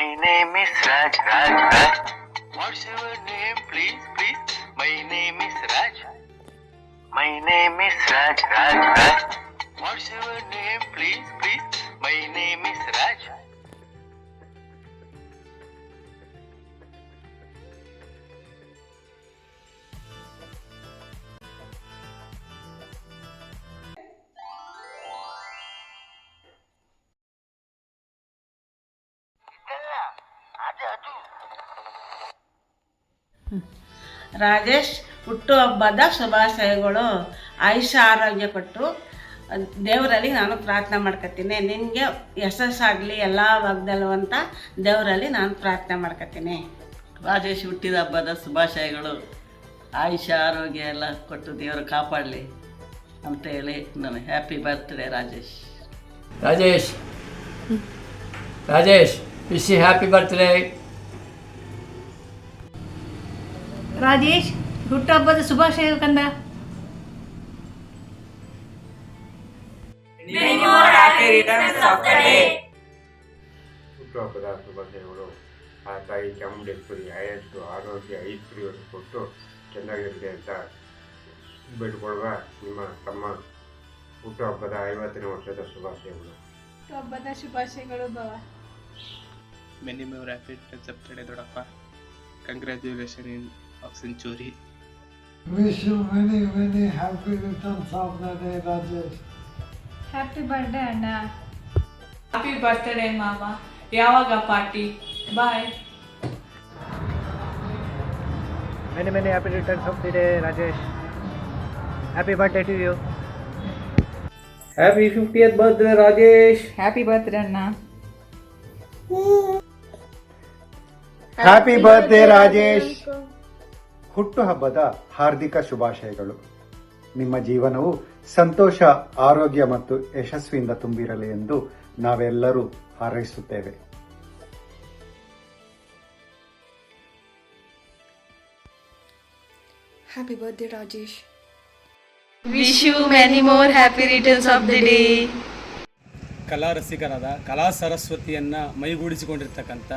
My name is Raj, Raj, Raj. What's your name, please, please? My name is Raj. My name is Raj, Raj, Raj. What's your name, please, please? My name is Raj. Rajesh ಹುಟ್ಟುಹಬ್ಬದ ಶುಭಾಶಯಗಳು. ಆಯುಷ್ಯ ಆರೋಗ್ಯ ಕೊಟ್ಟು ದೇವರಲ್ಲಿ ನಾನು ಪ್ರಾರ್ಥನೆ ಮಾಡ್ಕೊತೀನಿ. ನಿನಗೆ ಯಶಸ್ಸಾಗಲಿ ಎಲ್ಲ ಭಾಗದಲ್ಲೂ ಅಂತ ದೇವರಲ್ಲಿ ನಾನು ಪ್ರಾರ್ಥನೆ ಮಾಡ್ಕೊತೀನಿ. ರಾಜೇಶ್ ಹುಟ್ಟಿದ ಹಬ್ಬದ ಶುಭಾಶಯಗಳು. ಆಯುಷ್ಯ ಆರೋಗ್ಯ ಎಲ್ಲ ಕೊಟ್ಟು ದೇವರು ಕಾಪಾಡಲಿ ಅಂತ ಹೇಳಿ ನಾನು happy birthday Rajesh. Rajesh wish you happy birthday. Rajesh ಹುಟ್ಟುಹಬ್ಬದ ಶುಭಾಶಯ ಕಂದ. ಹುಟ್ಟುಹಬ್ಬದ ಶುಭಾಶಯಗಳು. ಆ ತಾಯಿ ಚಾಮುಂಡೇಶ್ವರಿ ಆಯಸ್ಸು ಆರೋಗ್ಯ ಐಶ್ವರ್ಯವನ್ನು ಕೊಟ್ಟು ಚೆನ್ನಾಗಿರಲಿ ಅಂತ ಬೇಡಿಕೊಳ್ಳುವ ನಿಮ್ಮ ತಮ್ಮ ಹುಟ್ಟುಹಬ್ಬದ 50ನೇ ವರ್ಷದ ಶುಭಾಶಯಗಳು. ಹುಟ್ಟುಹಬ್ಬದ ಶುಭಾಶಯಗಳು ಬವ. Many more happy returns of the day, Dodappa. Congratulations in of century. Wish you many, many happy returns of the day, Rajesh. Happy birthday ಅಣ್ಣ. ಹ್ಯಾಪಿ ಬರ್ತ್ಡೇ ಮಾಮ. ಯಾವಾಗ party? Bye. Many happy returns of the day, Rajesh. Happy birthday to you. Happy 50th birthday, Rajesh. Happy birthday ಅಣ್ಣ. Happy birthday Rajesh. ಹುಟ್ಟುಹಬ್ಬದ ಹಾರ್ದಿಕ ಶುಭಾಶಯಗಳು. ನಿಮ್ಮ ಜೀವನವು ಸಂತೋಷ, ಆರೋಗ್ಯ ಮತ್ತು ಯಶಸ್ವಿಯಿಂದ ತುಂಬಿರಲಿ ಎಂದು ನಾವೆಲ್ಲರೂ ಹಾರೈಸುತ್ತೇವೆ. Happy birthday Rajesh. Wish you many more happy returns of the day. ಕಲಾ ರಸಿಕರಾದ ಕಲಾ ಸರಸ್ವತಿಯನ್ನು ಮೈಗೂಡಿಸಿಕೊಂಡಿರ್ತಕ್ಕಂಥ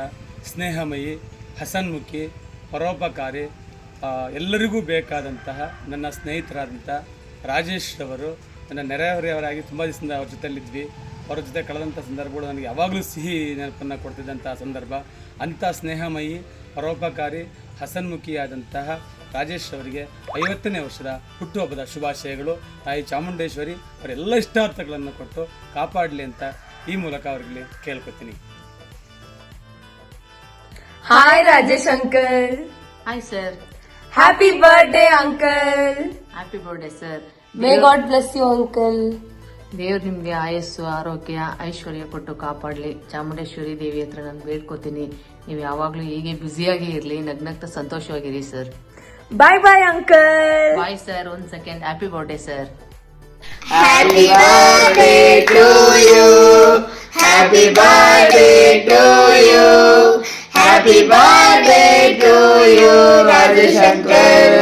ಸ್ನೇಹಮಯಿ, ಹಸನ್ಮುಖಿ, ಪರೋಪಕಾರಿ, ಎಲ್ಲರಿಗೂ ಬೇಕಾದಂತಹ ನನ್ನ ಸ್ನೇಹಿತರಾದಂಥ ರಾಜೇಶ್ ರವರು ನನ್ನ ನೆರೆಹೊರೆಯವರಾಗಿ ತುಂಬ ದಿವಸದಿಂದ ಅವ್ರ ಜೊತೆಯಲ್ಲಿದ್ವಿ. ಅವ್ರ ಜೊತೆ ಕಳೆದಂಥ ಸಂದರ್ಭಗಳು ನನಗೆ ಯಾವಾಗಲೂ ಸಿಹಿ ನೆನಪನ್ನು ಕೊಡ್ತಿದ್ದಂಥ ಸಂದರ್ಭ. ಅಂಥ ಸ್ನೇಹಮಯಿ, ಪರೋಪಕಾರಿ, ಹಸನ್ಮುಖಿಯಾದಂತಹ ರಾಜೇಶ್ ಅವರಿಗೆ 50ನೇ ವರ್ಷದ ಹುಟ್ಟುಹಬ್ಬದ ಶುಭಾಶಯಗಳು. ತಾಯಿ ಚಾಮುಂಡೇಶ್ವರಿ ಅವರೆಲ್ಲ ಇಷ್ಟಾರ್ಥಗಳನ್ನು ಕೊಟ್ಟು ಕಾಪಾಡಲಿ ಅಂತ ಈ ಮೂಲಕ ಅವರಿಗೆ ಕೇಳ್ಕೊತೀನಿ. Hi Rajesh uncle. Hi sir. Happy birthday uncle. Happy birthday sir. May God bless you uncle. ದೇವ್ರು ನಿಮಗೆ ಆಯಸ್ಸು, ಆರೋಗ್ಯ, ಐಶ್ವರ್ಯ ಕೊಟ್ಟು ಕಾಪಾಡಲಿ. ಚಾಮುಂಡೇಶ್ವರಿ ದೇವಿ ಹತ್ರ ನಾನು ಬೇಡ್ಕೋತೀನಿ. ನೀವು ಯಾವಾಗಲೂ ಹೀಗೆ ಬ್ಯುಸಿಯಾಗಿ ಇರಲಿ, ನಗ್ನಗ್ತಾ ಸಂತೋಷವಾಗಿರಿ sir. Bye bye uncle. Bye sir. 1 second. Happy birthday sir. Happy birthday to you. Happy birthday to you. Happy birthday to you Rajesh uncle.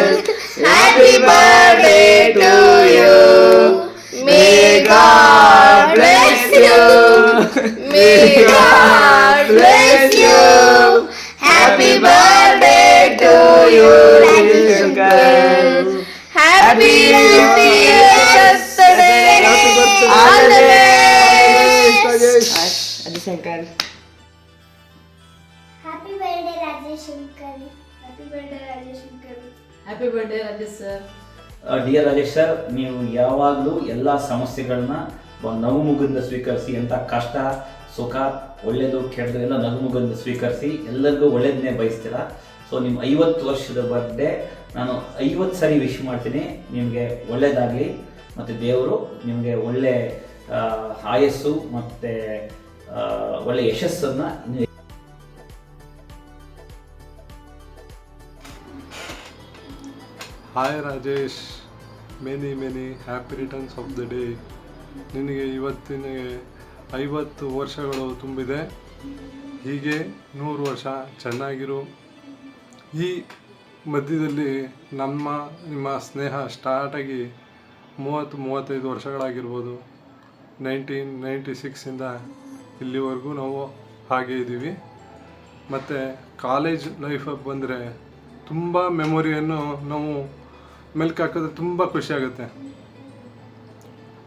Happy birthday to you. May God bless you. May God bless you. Happy birthday to you Rajesh uncle. Happy birthday Rajesh uncle. Happy birthday Rajesh uncle. Happy birthday Rajesh uncle. Happy birthday Rajesh sir. Dear Rajesh sir, ನೀವು ಯಾವಾಗಲೂ ಎಲ್ಲ ಸಮಸ್ಯೆಗಳನ್ನ ಒಂದು ನಗುಮುಖದಿಂದ ಸ್ವೀಕರಿಸಿ. ಎಂಥ ಕಷ್ಟ, ಸುಖ, ಒಳ್ಳೆಯದು, ಕೆಟ್ಟದು ಎಲ್ಲ ನಗುಮುಖದಿಂದ ಸ್ವೀಕರಿಸಿ ಎಲ್ಲರಿಗೂ ಒಳ್ಳೇದನ್ನೇ ಬಯಸ್ತೀರ. ಸೊ ನಿಮ್ಮ 50 ವರ್ಷದ ಬರ್ಡೇ ನಾನು 50 ಸರಿ ವಿಶ್ ಮಾಡ್ತೀನಿ. ನಿಮಗೆ ಒಳ್ಳೆಯದಾಗಲಿ ಮತ್ತು ದೇವರು ನಿಮಗೆ ಒಳ್ಳೆ ಆಯಸ್ಸು ಮತ್ತು ಒಳ್ಳೆ ಯಶಸ್ಸನ್ನು. Hi Rajesh, many happy returns of the day. ನಿನಗೆ ಇವತ್ತಿನ 50 ವರ್ಷಗಳು ತುಂಬಿದೆ. ಹೀಗೆ 100 ವರ್ಷ ಚೆನ್ನಾಗಿರು. ಈ ಮಧ್ಯದಲ್ಲಿ ನಿಮ್ಮ ಸ್ನೇಹ ಸ್ಟಾರ್ಟಾಗಿ 30-35 ವರ್ಷಗಳಾಗಿರ್ಬೋದು. 1996ಇಂದ ಇಲ್ಲಿವರೆಗೂ ನಾವು ಹಾಗೆ ಇದ್ದೀವಿ. ಮತ್ತು ಕಾಲೇಜ್ ಲೈಫ್ ಬಂದರೆ ತುಂಬ ಮೆಮೊರಿಯನ್ನು ನಾವು ಮೆಲ್ಕು ಹಾಕಿದ್ರೆ ತುಂಬ ಖುಷಿಯಾಗುತ್ತೆ.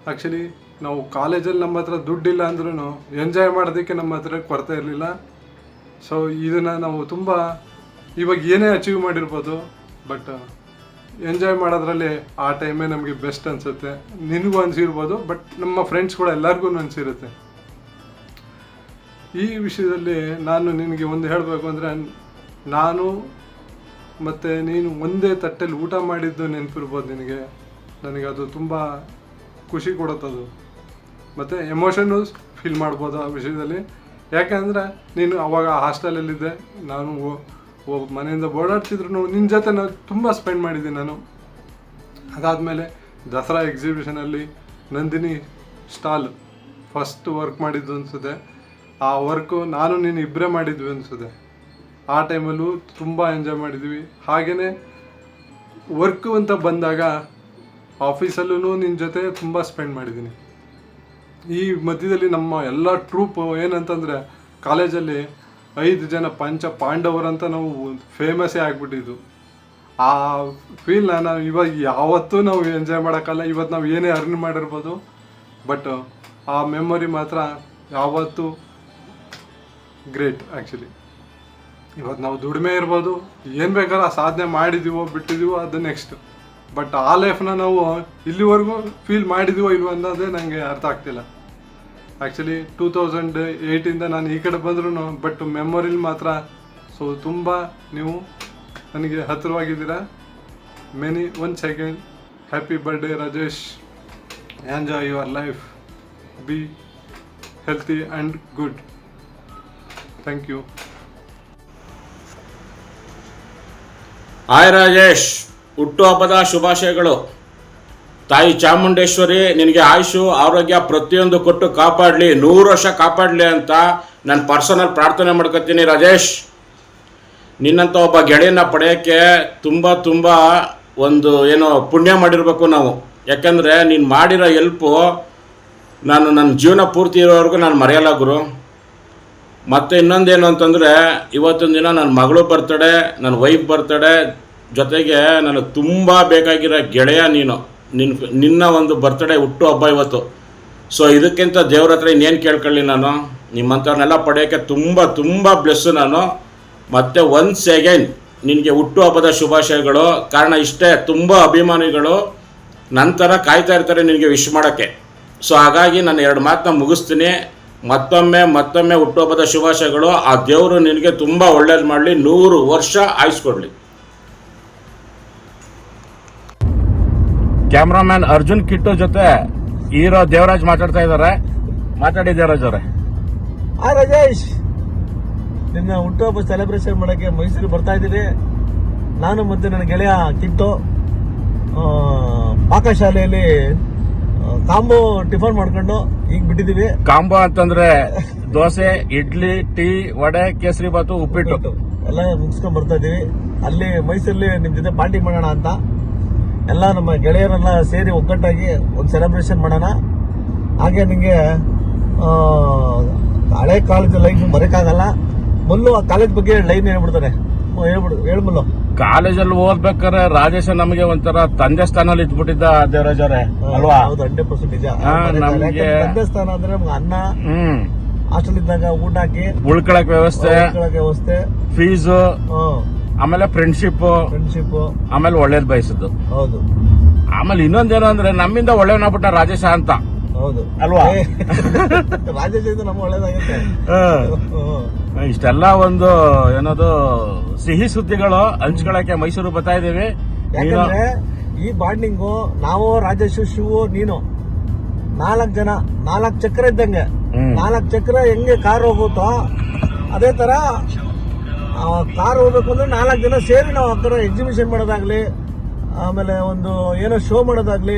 ಆ್ಯಕ್ಚುಲಿ ನಾವು ಕಾಲೇಜಲ್ಲಿ ನಮ್ಮ ಹತ್ರ ದುಡ್ಡಿಲ್ಲ ಅಂದ್ರೂ ಎಂಜಾಯ್ ಮಾಡೋದಕ್ಕೆ ನಮ್ಮ ಹತ್ರ ಕೊರತೆ ಇರಲಿಲ್ಲ. ಸೊ ಇದನ್ನು ನಾವು ತುಂಬ ಇವಾಗ ಏನೇ ಅಚೀವ್ ಮಾಡಿರ್ಬೋದು, ಬಟ್ ಎಂಜಾಯ್ ಮಾಡೋದ್ರಲ್ಲಿ ಆ ಟೈಮೇ ನಮಗೆ ಬೆಸ್ಟ್ ಅನಿಸುತ್ತೆ. ನಿನಗೂ ಅನಿಸಿರ್ಬೋದು, ಬಟ್ ನಮ್ಮ ಫ್ರೆಂಡ್ಸ್ ಕೂಡ ಎಲ್ಲರಿಗೂ ಅನಿಸಿರುತ್ತೆ. ಈ ವಿಷಯದಲ್ಲಿ ನಾನು ನಿನಗೆ ಒಂದು ಹೇಳಬೇಕು ಅಂದರೆ, ನಾನು ಮತ್ತು ನೀನು ಒಂದೇ ತಟ್ಟೆಲಿ ಊಟ ಮಾಡಿದ್ದು ನೆನಪಿರ್ಬೋದು ನಿನಗೆ. ನನಗೆ ಅದು ತುಂಬ ಖುಷಿ ಕೊಡುತ್ತದು, ಮತ್ತು ಎಮೋಷನ್ನು ಫೀಲ್ ಮಾಡ್ಬೋದು ಆ ವಿಷಯದಲ್ಲಿ. ಯಾಕೆಂದರೆ ನೀನು ಅವಾಗ ಹಾಸ್ಟೆಲಲ್ಲಿದ್ದೆ, ನಾನು ಮನೆಯಿಂದ ಓಡಾಡ್ತಿದ್ರು ನಿನ್ನ ಜೊತೆ ನಾನು ತುಂಬ ಸ್ಪೆಂಡ್ ಮಾಡಿದ್ದೀನಿ ನಾನು. ಅದಾದಮೇಲೆ ದಸರಾ ಎಕ್ಸಿಬಿಷನಲ್ಲಿ ನಂದಿನಿ ಸ್ಟಾಲ್ ಫಸ್ಟ್ ವರ್ಕ್ ಮಾಡಿದ್ದು ಅನಿಸುತ್ತೆ. ಆ ವರ್ಕು ನಾನು ನೀನು ಇಬ್ಬರೇ ಮಾಡಿದ್ವಿ ಅನಿಸುತ್ತೆ. ಆ ಟೈಮಲ್ಲೂ ತುಂಬ ಎಂಜಾಯ್ ಮಾಡಿದ್ವಿ. ಹಾಗೆಯೇ ವರ್ಕು ಅಂತ ಬಂದಾಗ ಆಫೀಸಲ್ಲೂ ನಿನ್ನ ಜೊತೆ ತುಂಬ ಸ್ಪೆಂಡ್ ಮಾಡಿದ್ದೀನಿ. ಈ ಮಧ್ಯದಲ್ಲಿ ನಮ್ಮ ಎಲ್ಲ ಟ್ರೂಪ್ ಏನಂತಂದರೆ, ಕಾಲೇಜಲ್ಲಿ 5 ಜನ ಪಂಚ ಪಾಂಡವರಂತ ನಾವು ಫೇಮಸ್ಸೇ ಆಗಿಬಿಟ್ಟಿದ್ದು. ಆ ಫೀಲ್ನ ನಾವು ಇವಾಗ ಯಾವತ್ತೂ ನಾವು ಎಂಜಾಯ್ ಮಾಡೋಕ್ಕಲ್ಲ. ಇವತ್ತು ನಾವು ಏನೇ ಅರ್ನ್ ಮಾಡಿರ್ಬೋದು, ಬಟ್ ಆ ಮೆಮೊರಿ ಮಾತ್ರ ಯಾವತ್ತೂ ಗ್ರೇಟ್. ಆ್ಯಕ್ಚುಲಿ ಇವತ್ತು ನಾವು ದುಡಿಮೆ ಇರ್ಬೋದು, ಏನು ಬೇಕಾದ್ರೆ ಆ ಸಾಧನೆ ಮಾಡಿದ್ದೀವೋ ಬಿಟ್ಟಿದ್ದೀವೋ ಅದು ನೆಕ್ಸ್ಟ್, ಬಟ್ ಆ ಲೈಫ್ನ ನಾವು ಇಲ್ಲಿವರೆಗೂ ಫೀಲ್ ಮಾಡಿದ್ದೀವೋ ಇಲ್ವೋ ಅನ್ನೋದೇ ನನಗೆ ಅರ್ಥ ಆಗ್ತಿಲ್ಲ. ಆ್ಯಕ್ಚುಲಿ 2008ಇಂದ ನಾನು ಈ ಕಡೆ ಬಂದ್ರೂ, ಬಟ್ ಮೆಮೊರಿಲಿ ಮಾತ್ರ ಸೊ ತುಂಬ ನೀವು ನನಗೆ ಹತ್ತಿರವಾಗಿದ್ದೀರಾ. Once again happy birthday Rajesh. Enjoy your life, be healthy and good. Thank you. Hi Rajesh, ಹುಟ್ಟುಹಬ್ಬದ ಶುಭಾಶಯಗಳು. ತಾಯಿ ಚಾಮುಂಡೇಶ್ವರಿ ನಿನಗೆ ಆಯುಷು ಆರೋಗ್ಯ ಪ್ರತಿಯೊಂದು ಕೊಟ್ಟು ಕಾಪಾಡಲಿ, 100 ವರ್ಷ ಕಾಪಾಡಲಿ ಅಂತ ನಾನು ಪರ್ಸನಲ್ ಪ್ರಾರ್ಥನೆ ಮಾಡ್ಕೊತೀನಿ ರಾಜೇಶ್. ನಿನ್ನಂಥ ಒಬ್ಬ ಗೆಳೆಯನ್ನ ಪಡೆಯೋಕ್ಕೆ ತುಂಬ ಒಂದು ಏನೋ ಪುಣ್ಯ ಮಾಡಿರಬೇಕು ನಾವು. ಯಾಕಂದರೆ ನೀನು ಮಾಡಿರೋ ಹೆಲ್ಪು ನಾನು ನನ್ನ ಜೀವನ ಪೂರ್ತಿ ಇರೋವರೆಗೂ ನಾನು ಮರೆಯಲ್ಲ ಗುರು. ಮತ್ತು ಇನ್ನೊಂದೇನು ಅಂತಂದರೆ, ಇವತ್ತಿನ ದಿನ ನನ್ನ ಮಗಳು ಬರ್ತಡೆ, ನನ್ನ ವೈಫ್ ಬರ್ತಡೆ, ಜೊತೆಗೆ ನನಗೆ ತುಂಬ ಬೇಕಾಗಿರೋ ಗೆಳೆಯ ನೀನು. ನಿನ್ನ ಒಂದು ಬರ್ತಡೇ ಹುಟ್ಟು ಹಬ್ಬ ಇವತ್ತು. ಸೊ ಇದಕ್ಕಿಂತ ದೇವ್ರ ಹತ್ರ ಇನ್ನೇನು ಕೇಳ್ಕೊಳ್ಳಿ ನಾನು. ನಿಮ್ಮಂಥವ್ರನ್ನೆಲ್ಲ ಪಡೆಯೋಕ್ಕೆ ತುಂಬ ಬ್ಲೆಸ್ಸು ನಾನು. ಮತ್ತು ಒನ್ಸ್ ಅಗೈನ್ ನಿನಗೆ ಹುಟ್ಟು ಹಬ್ಬದ ಶುಭಾಶಯಗಳು. ಕಾರಣ ಇಷ್ಟೇ, ತುಂಬ ಅಭಿಮಾನಿಗಳು ನಂತರ ಕಾಯ್ತಾ ಇರ್ತಾರೆ ನಿನಗೆ ವಿಶ್ ಮಾಡೋಕ್ಕೆ. ಸೊ ಹಾಗಾಗಿ ನಾನು 2 ಮಾತನ್ನ ಮುಗಿಸ್ತೀನಿ. ಮತ್ತೊಮ್ಮೆ ಹುಟ್ಟುಹಬ್ಬದ ಶುಭಾಶಯಗಳು. ಆ ದೇವರು ನಿನಗೆ ತುಂಬ ಒಳ್ಳೇದು ಮಾಡಲಿ, 100 ವರ್ಷ ಆಯುಸ್ಕೊಡ್ಲಿ. ಕ್ಯಾಮ್ರಾಮ್ಯಾನ್ ಅರ್ಜುನ್ ಕಿಟ್ಟು ಜೊತೆ ಹೀರೋ ದೇವರಾಜ್ ಮಾತಾಡ್ತಾ ಇದ್ದಾರೆ. ಮಾತಾಡಿ ದೇವರಾಜ್ ಅವರೇ. ಹಾಯ್ ರಾಜೇಶ್, ನಿನ್ನ ಹುಟ್ಟುಹಬ್ಬ ಸೆಲೆಬ್ರೇಷನ್ ಮಾಡೋಕ್ಕೆ ಮೈಸೂರಿಗೆ ಬರ್ತಾ ಇದ್ದೀವಿ. ನಾನು ಮತ್ತು ನನ್ನ ಗೆಳೆಯ ಕಿಟ್ಟು ಪಾಕಶಾಲೆಯಲ್ಲಿ ಕಾಂಬೋ ಟಿಫನ್ ಮಾಡ್ಕೊಂಡು ಈಗ ಬಿಟ್ಟಿದ್ದೀವಿ. ಕಾಂಬೋ ಅಂತಂದ್ರೆ ದೋಸೆ, ಇಡ್ಲಿ, ಟೀ, ವಡೆ, ಕೇಸರಿ ಬಾತು, ಉಪ್ಪಿಟ್ಟು ಎಲ್ಲ ಮುಗಿಸ್ಕೊಂಡು ಬರ್ತಾ ಇದ್ದೀವಿ. ಅಲ್ಲಿ ಮೈಸೂರಲ್ಲಿ ನಿಮ್ಮ ಜೊತೆ ಪಾರ್ಟಿ ಮಾಡೋಣ ಅಂತ ಎಲ್ಲ ನಮ್ಮ ಗೆಳೆಯರೆಲ್ಲ ಸೇರಿ ಒಗ್ಗಟ್ಟಾಗಿ ಒಂದು ಸೆಲೆಬ್ರೇಷನ್ ಮಾಡೋಣ. ಹಾಗೆ ನಿಮಗೆ ಹಳೆ ಕಾಲೇಜ್ ಲೈಫ್ ಮರೆಯಕ್ಕಾಗಲ್ಲ. ಮೊದಲು ಆ ಕಾಲೇಜ್ ಬಗ್ಗೆ ಲೈನ್ ಹೇಳ್ಬಿಡ್ತಾರೆ, ಹೇಳ್ಬಿಡು. ಕಾಲೇಜಲ್ಲಿ ಓದ್ಬೇಕಾದ್ರೆ ರಾಜೇಶ ನಮಗೆ ಒಂಥರ ತಂದೆ ಸ್ಥಾನದಲ್ಲಿ ಇದ್ಬಿಟ್ಟಿದ್ದ ದೇವರಾಜ್ ಅವರೇ ಅಲ್ವಾ? ಹೌದು, 100% ನಿಜ. ನಮಗೆ ತಂದೆ ಸ್ಥಾನ ಅಂದ್ರೆ ನಮ್ಗೆ ಅನ್ನ, ಹಾಸ್ಟೆಲ್ ಇದ್ದಾಗ ಊಟ ಹಾಕಿ ಉಳ್ಕೊಳಕ್ ವ್ಯವಸ್ಥೆ, ಫೀಸು, ಆಮೇಲೆ ಫ್ರೆಂಡ್ಶಿಪ್, ಆಮೇಲೆ ಒಳ್ಳೇದ್ ಬಯಸಿದ್ದು. ಹೌದು. ಆಮೇಲೆ ಇನ್ನೊಂದೇನು ಅಂದ್ರೆ ನಮ್ಮಿಂದ ಒಳ್ಳೆಯವನಾಗ್ಬಿಟ್ಟ ರಾಜೇಶ ಅಂತ. ಹೌದು ಅಲ್ವಾ? ರಾಜೇಶ ನಮ್ಗೆ ಒಳ್ಳೇದಾಗುತ್ತೆ. ಇಷ್ಟೆಲ್ಲ ಒಂದು ಏನದು ಸಿಹಿ ಸುದ್ದಿಗಳು ಹಂಚ್ಕೊಳಕ್ಕೆ ಮೈಸೂರು ಬರ್ತಾ ಇದೀವಿ. ಯಾಕಂದ್ರೆ ಈ ಬಾಂಡಿಂಗು ನಾವು ರಾಜೇಶ್, ಶಿವು, ನೀನು 4 ಜನ, 4 ಚಕ್ರ ಇದ್ದಂಗೆ. 4 ಚಕ್ರ ಹೆಂಗೆ ಕಾರ್ ಹೋಗುತ್ತೋ ಅದೇ ತರ ಕಾರ್ ಹೋಗ್ಬೇಕು ಅಂದ್ರೆ 4 ಜನ ಸೇರಿ ನಾವು ಆ ಕಡೆ ಎಕ್ಸಿಬಿಷನ್ ಮಾಡೋದಾಗ್ಲಿ, ಆಮೇಲೆ ಒಂದು ಏನೋ ಶೋ ಮಾಡೋದಾಗ್ಲಿ,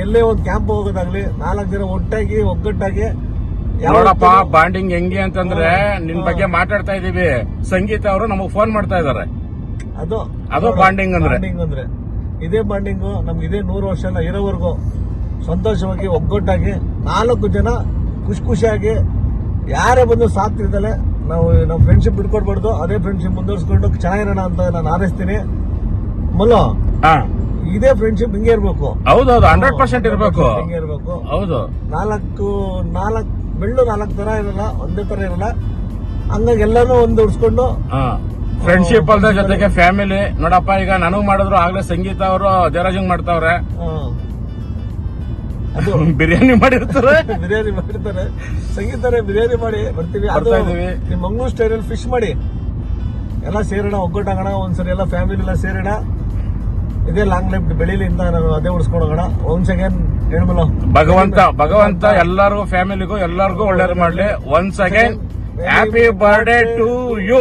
ಎಲ್ಲೇ ಒಂದು ಕ್ಯಾಂಪ್ ಹೋಗೋದಾಗ್ಲಿ, 4 ಜನ ಒಟ್ಟಾಗಿ ಒಗ್ಗಟ್ಟಾಗಿ. ನೋಡಪ್ಪ ಬಾಂಡಿಂಗ್ ಹೆಂಗೆ ಅಂತಂದ್ರೆ ನಿನ್ ಬಗ್ಗೆ ಮಾತಾಡ್ತಾ ಇದೀವಿ, ಸಂಗೀತ ಅವರು ನಮಗ್ ಫೋನ್ ಮಾಡ್ತಾ ಇದಾರೆ. ಅದು ಬಾಂಡಿಂಗ್ ಅಂದ್ರೆ ಇದೇ ಬಾಂಡಿಂಗು ನಮ್ಗೆ ಇದೇ 100 ವರ್ಷ ಇರೋವರೆಗೂ ಸಂತೋಷವಾಗಿ ಒಗ್ಗಟ್ಟಾಗಿ 4 ಜನ ಖುಷಿಯಾಗಿ ಯಾರೇ ಬಂದು ಸಾಕ್ತಿರ್ದಲೆ ನಮ್ಮ ಫ್ರೆಂಡ್ಶಿಪ್ ಬಿಟ್ಕೊಡ್ಬಾರ್ದು, ಅದೇ ಫ್ರೆಂಡ್ಶಿಪ್ ಮುಂದುವರ್ಸ್ಕೊಂಡು ಚೆನ್ನಾಗಿರೋಣ ಅಂತ ನಾನು ಹಾರೈಸ್ತೀನಿ. ಮಲ್ಲೋ, ಇದೇ ಫ್ರೆಂಡ್ಶಿಪ್ ಹಿಂಗೆ ಇರ್ಬೇಕು. ಹೌದೌದು, 100% ಇರಬೇಕು. ಹಿಂಗೆ ಇರ್ಬೇಕು. ಹೌದು, ನಾಲ್ಕು ಬೆಳ್ಳು 4 ತರ ಇರಲ್ಲ, ಒಂದೇ ತರ ಇರಲ್ಲ. ಹಂಗಾಗಿ ಎಲ್ಲಾನು ಒಂದು ಉಡ್ಸ್ಕೊಂಡು ಫ್ರೆಂಡ್ಶಿಪ್ ಅಲ್ಲದೆ ಜೊತೆಗೆ ಫ್ಯಾಮಿಲಿ. ನೋಡಪ್ಪ, ಈಗ ನನಗೂ ಮಾಡಿದ್ರು, ಆಗ್ಲೇ ಸಂಗೀತ ಅವರು ಜಯರಾಜಂಗ್ ಮಾಡ್ತಾವ್ರೆ, ಬಿರಿಯಾನಿ ಮಾಡಿರ್ತಾರೆ. ಬಿರಿಯಾನಿ ಮಾಡಿರ್ತಾರೆ, ಸಂಗೀತರೇ ಬಿರಿಯಾನಿ ಮಾಡಿ ಬರ್ತೀವಿ. ಅದು ನಿಮ್ಮ ಮಂಗಳೂರು ಸ್ಟೈಲಲ್ಲಿ ಫಿಶ್ ಮಾಡಿ ಎಲ್ಲ ಸೇರೋಣ, ಒಗ್ಗಟ್ಟಾಗೋಣ ಒಂದ್ಸರಿ, ಎಲ್ಲ ಫ್ಯಾಮಿಲಿ ಎಲ್ಲ ಸೇರೋಣ. ಇದೇ ಲಾಂಗ್ ಲೈಫ್ ಬೆಳೀಲಿ ಅಂತ ನಾನು ಅದೇ ಉಳಿಸ್ಕೊಂಡೋಗೋಣ. ಒನ್ಸ್ ಅಗೇನ್ ಹೇಳ್ಮಲ್ಲ, ಭಗವಂತ ಎಲ್ಲರಿಗೂ ಫ್ಯಾಮಿಲಿಗೂ ಎಲ್ಲರಿಗೂ ಒಳ್ಳೇದು ಮಾಡ್ಲಿ. Once again happy birthday to you.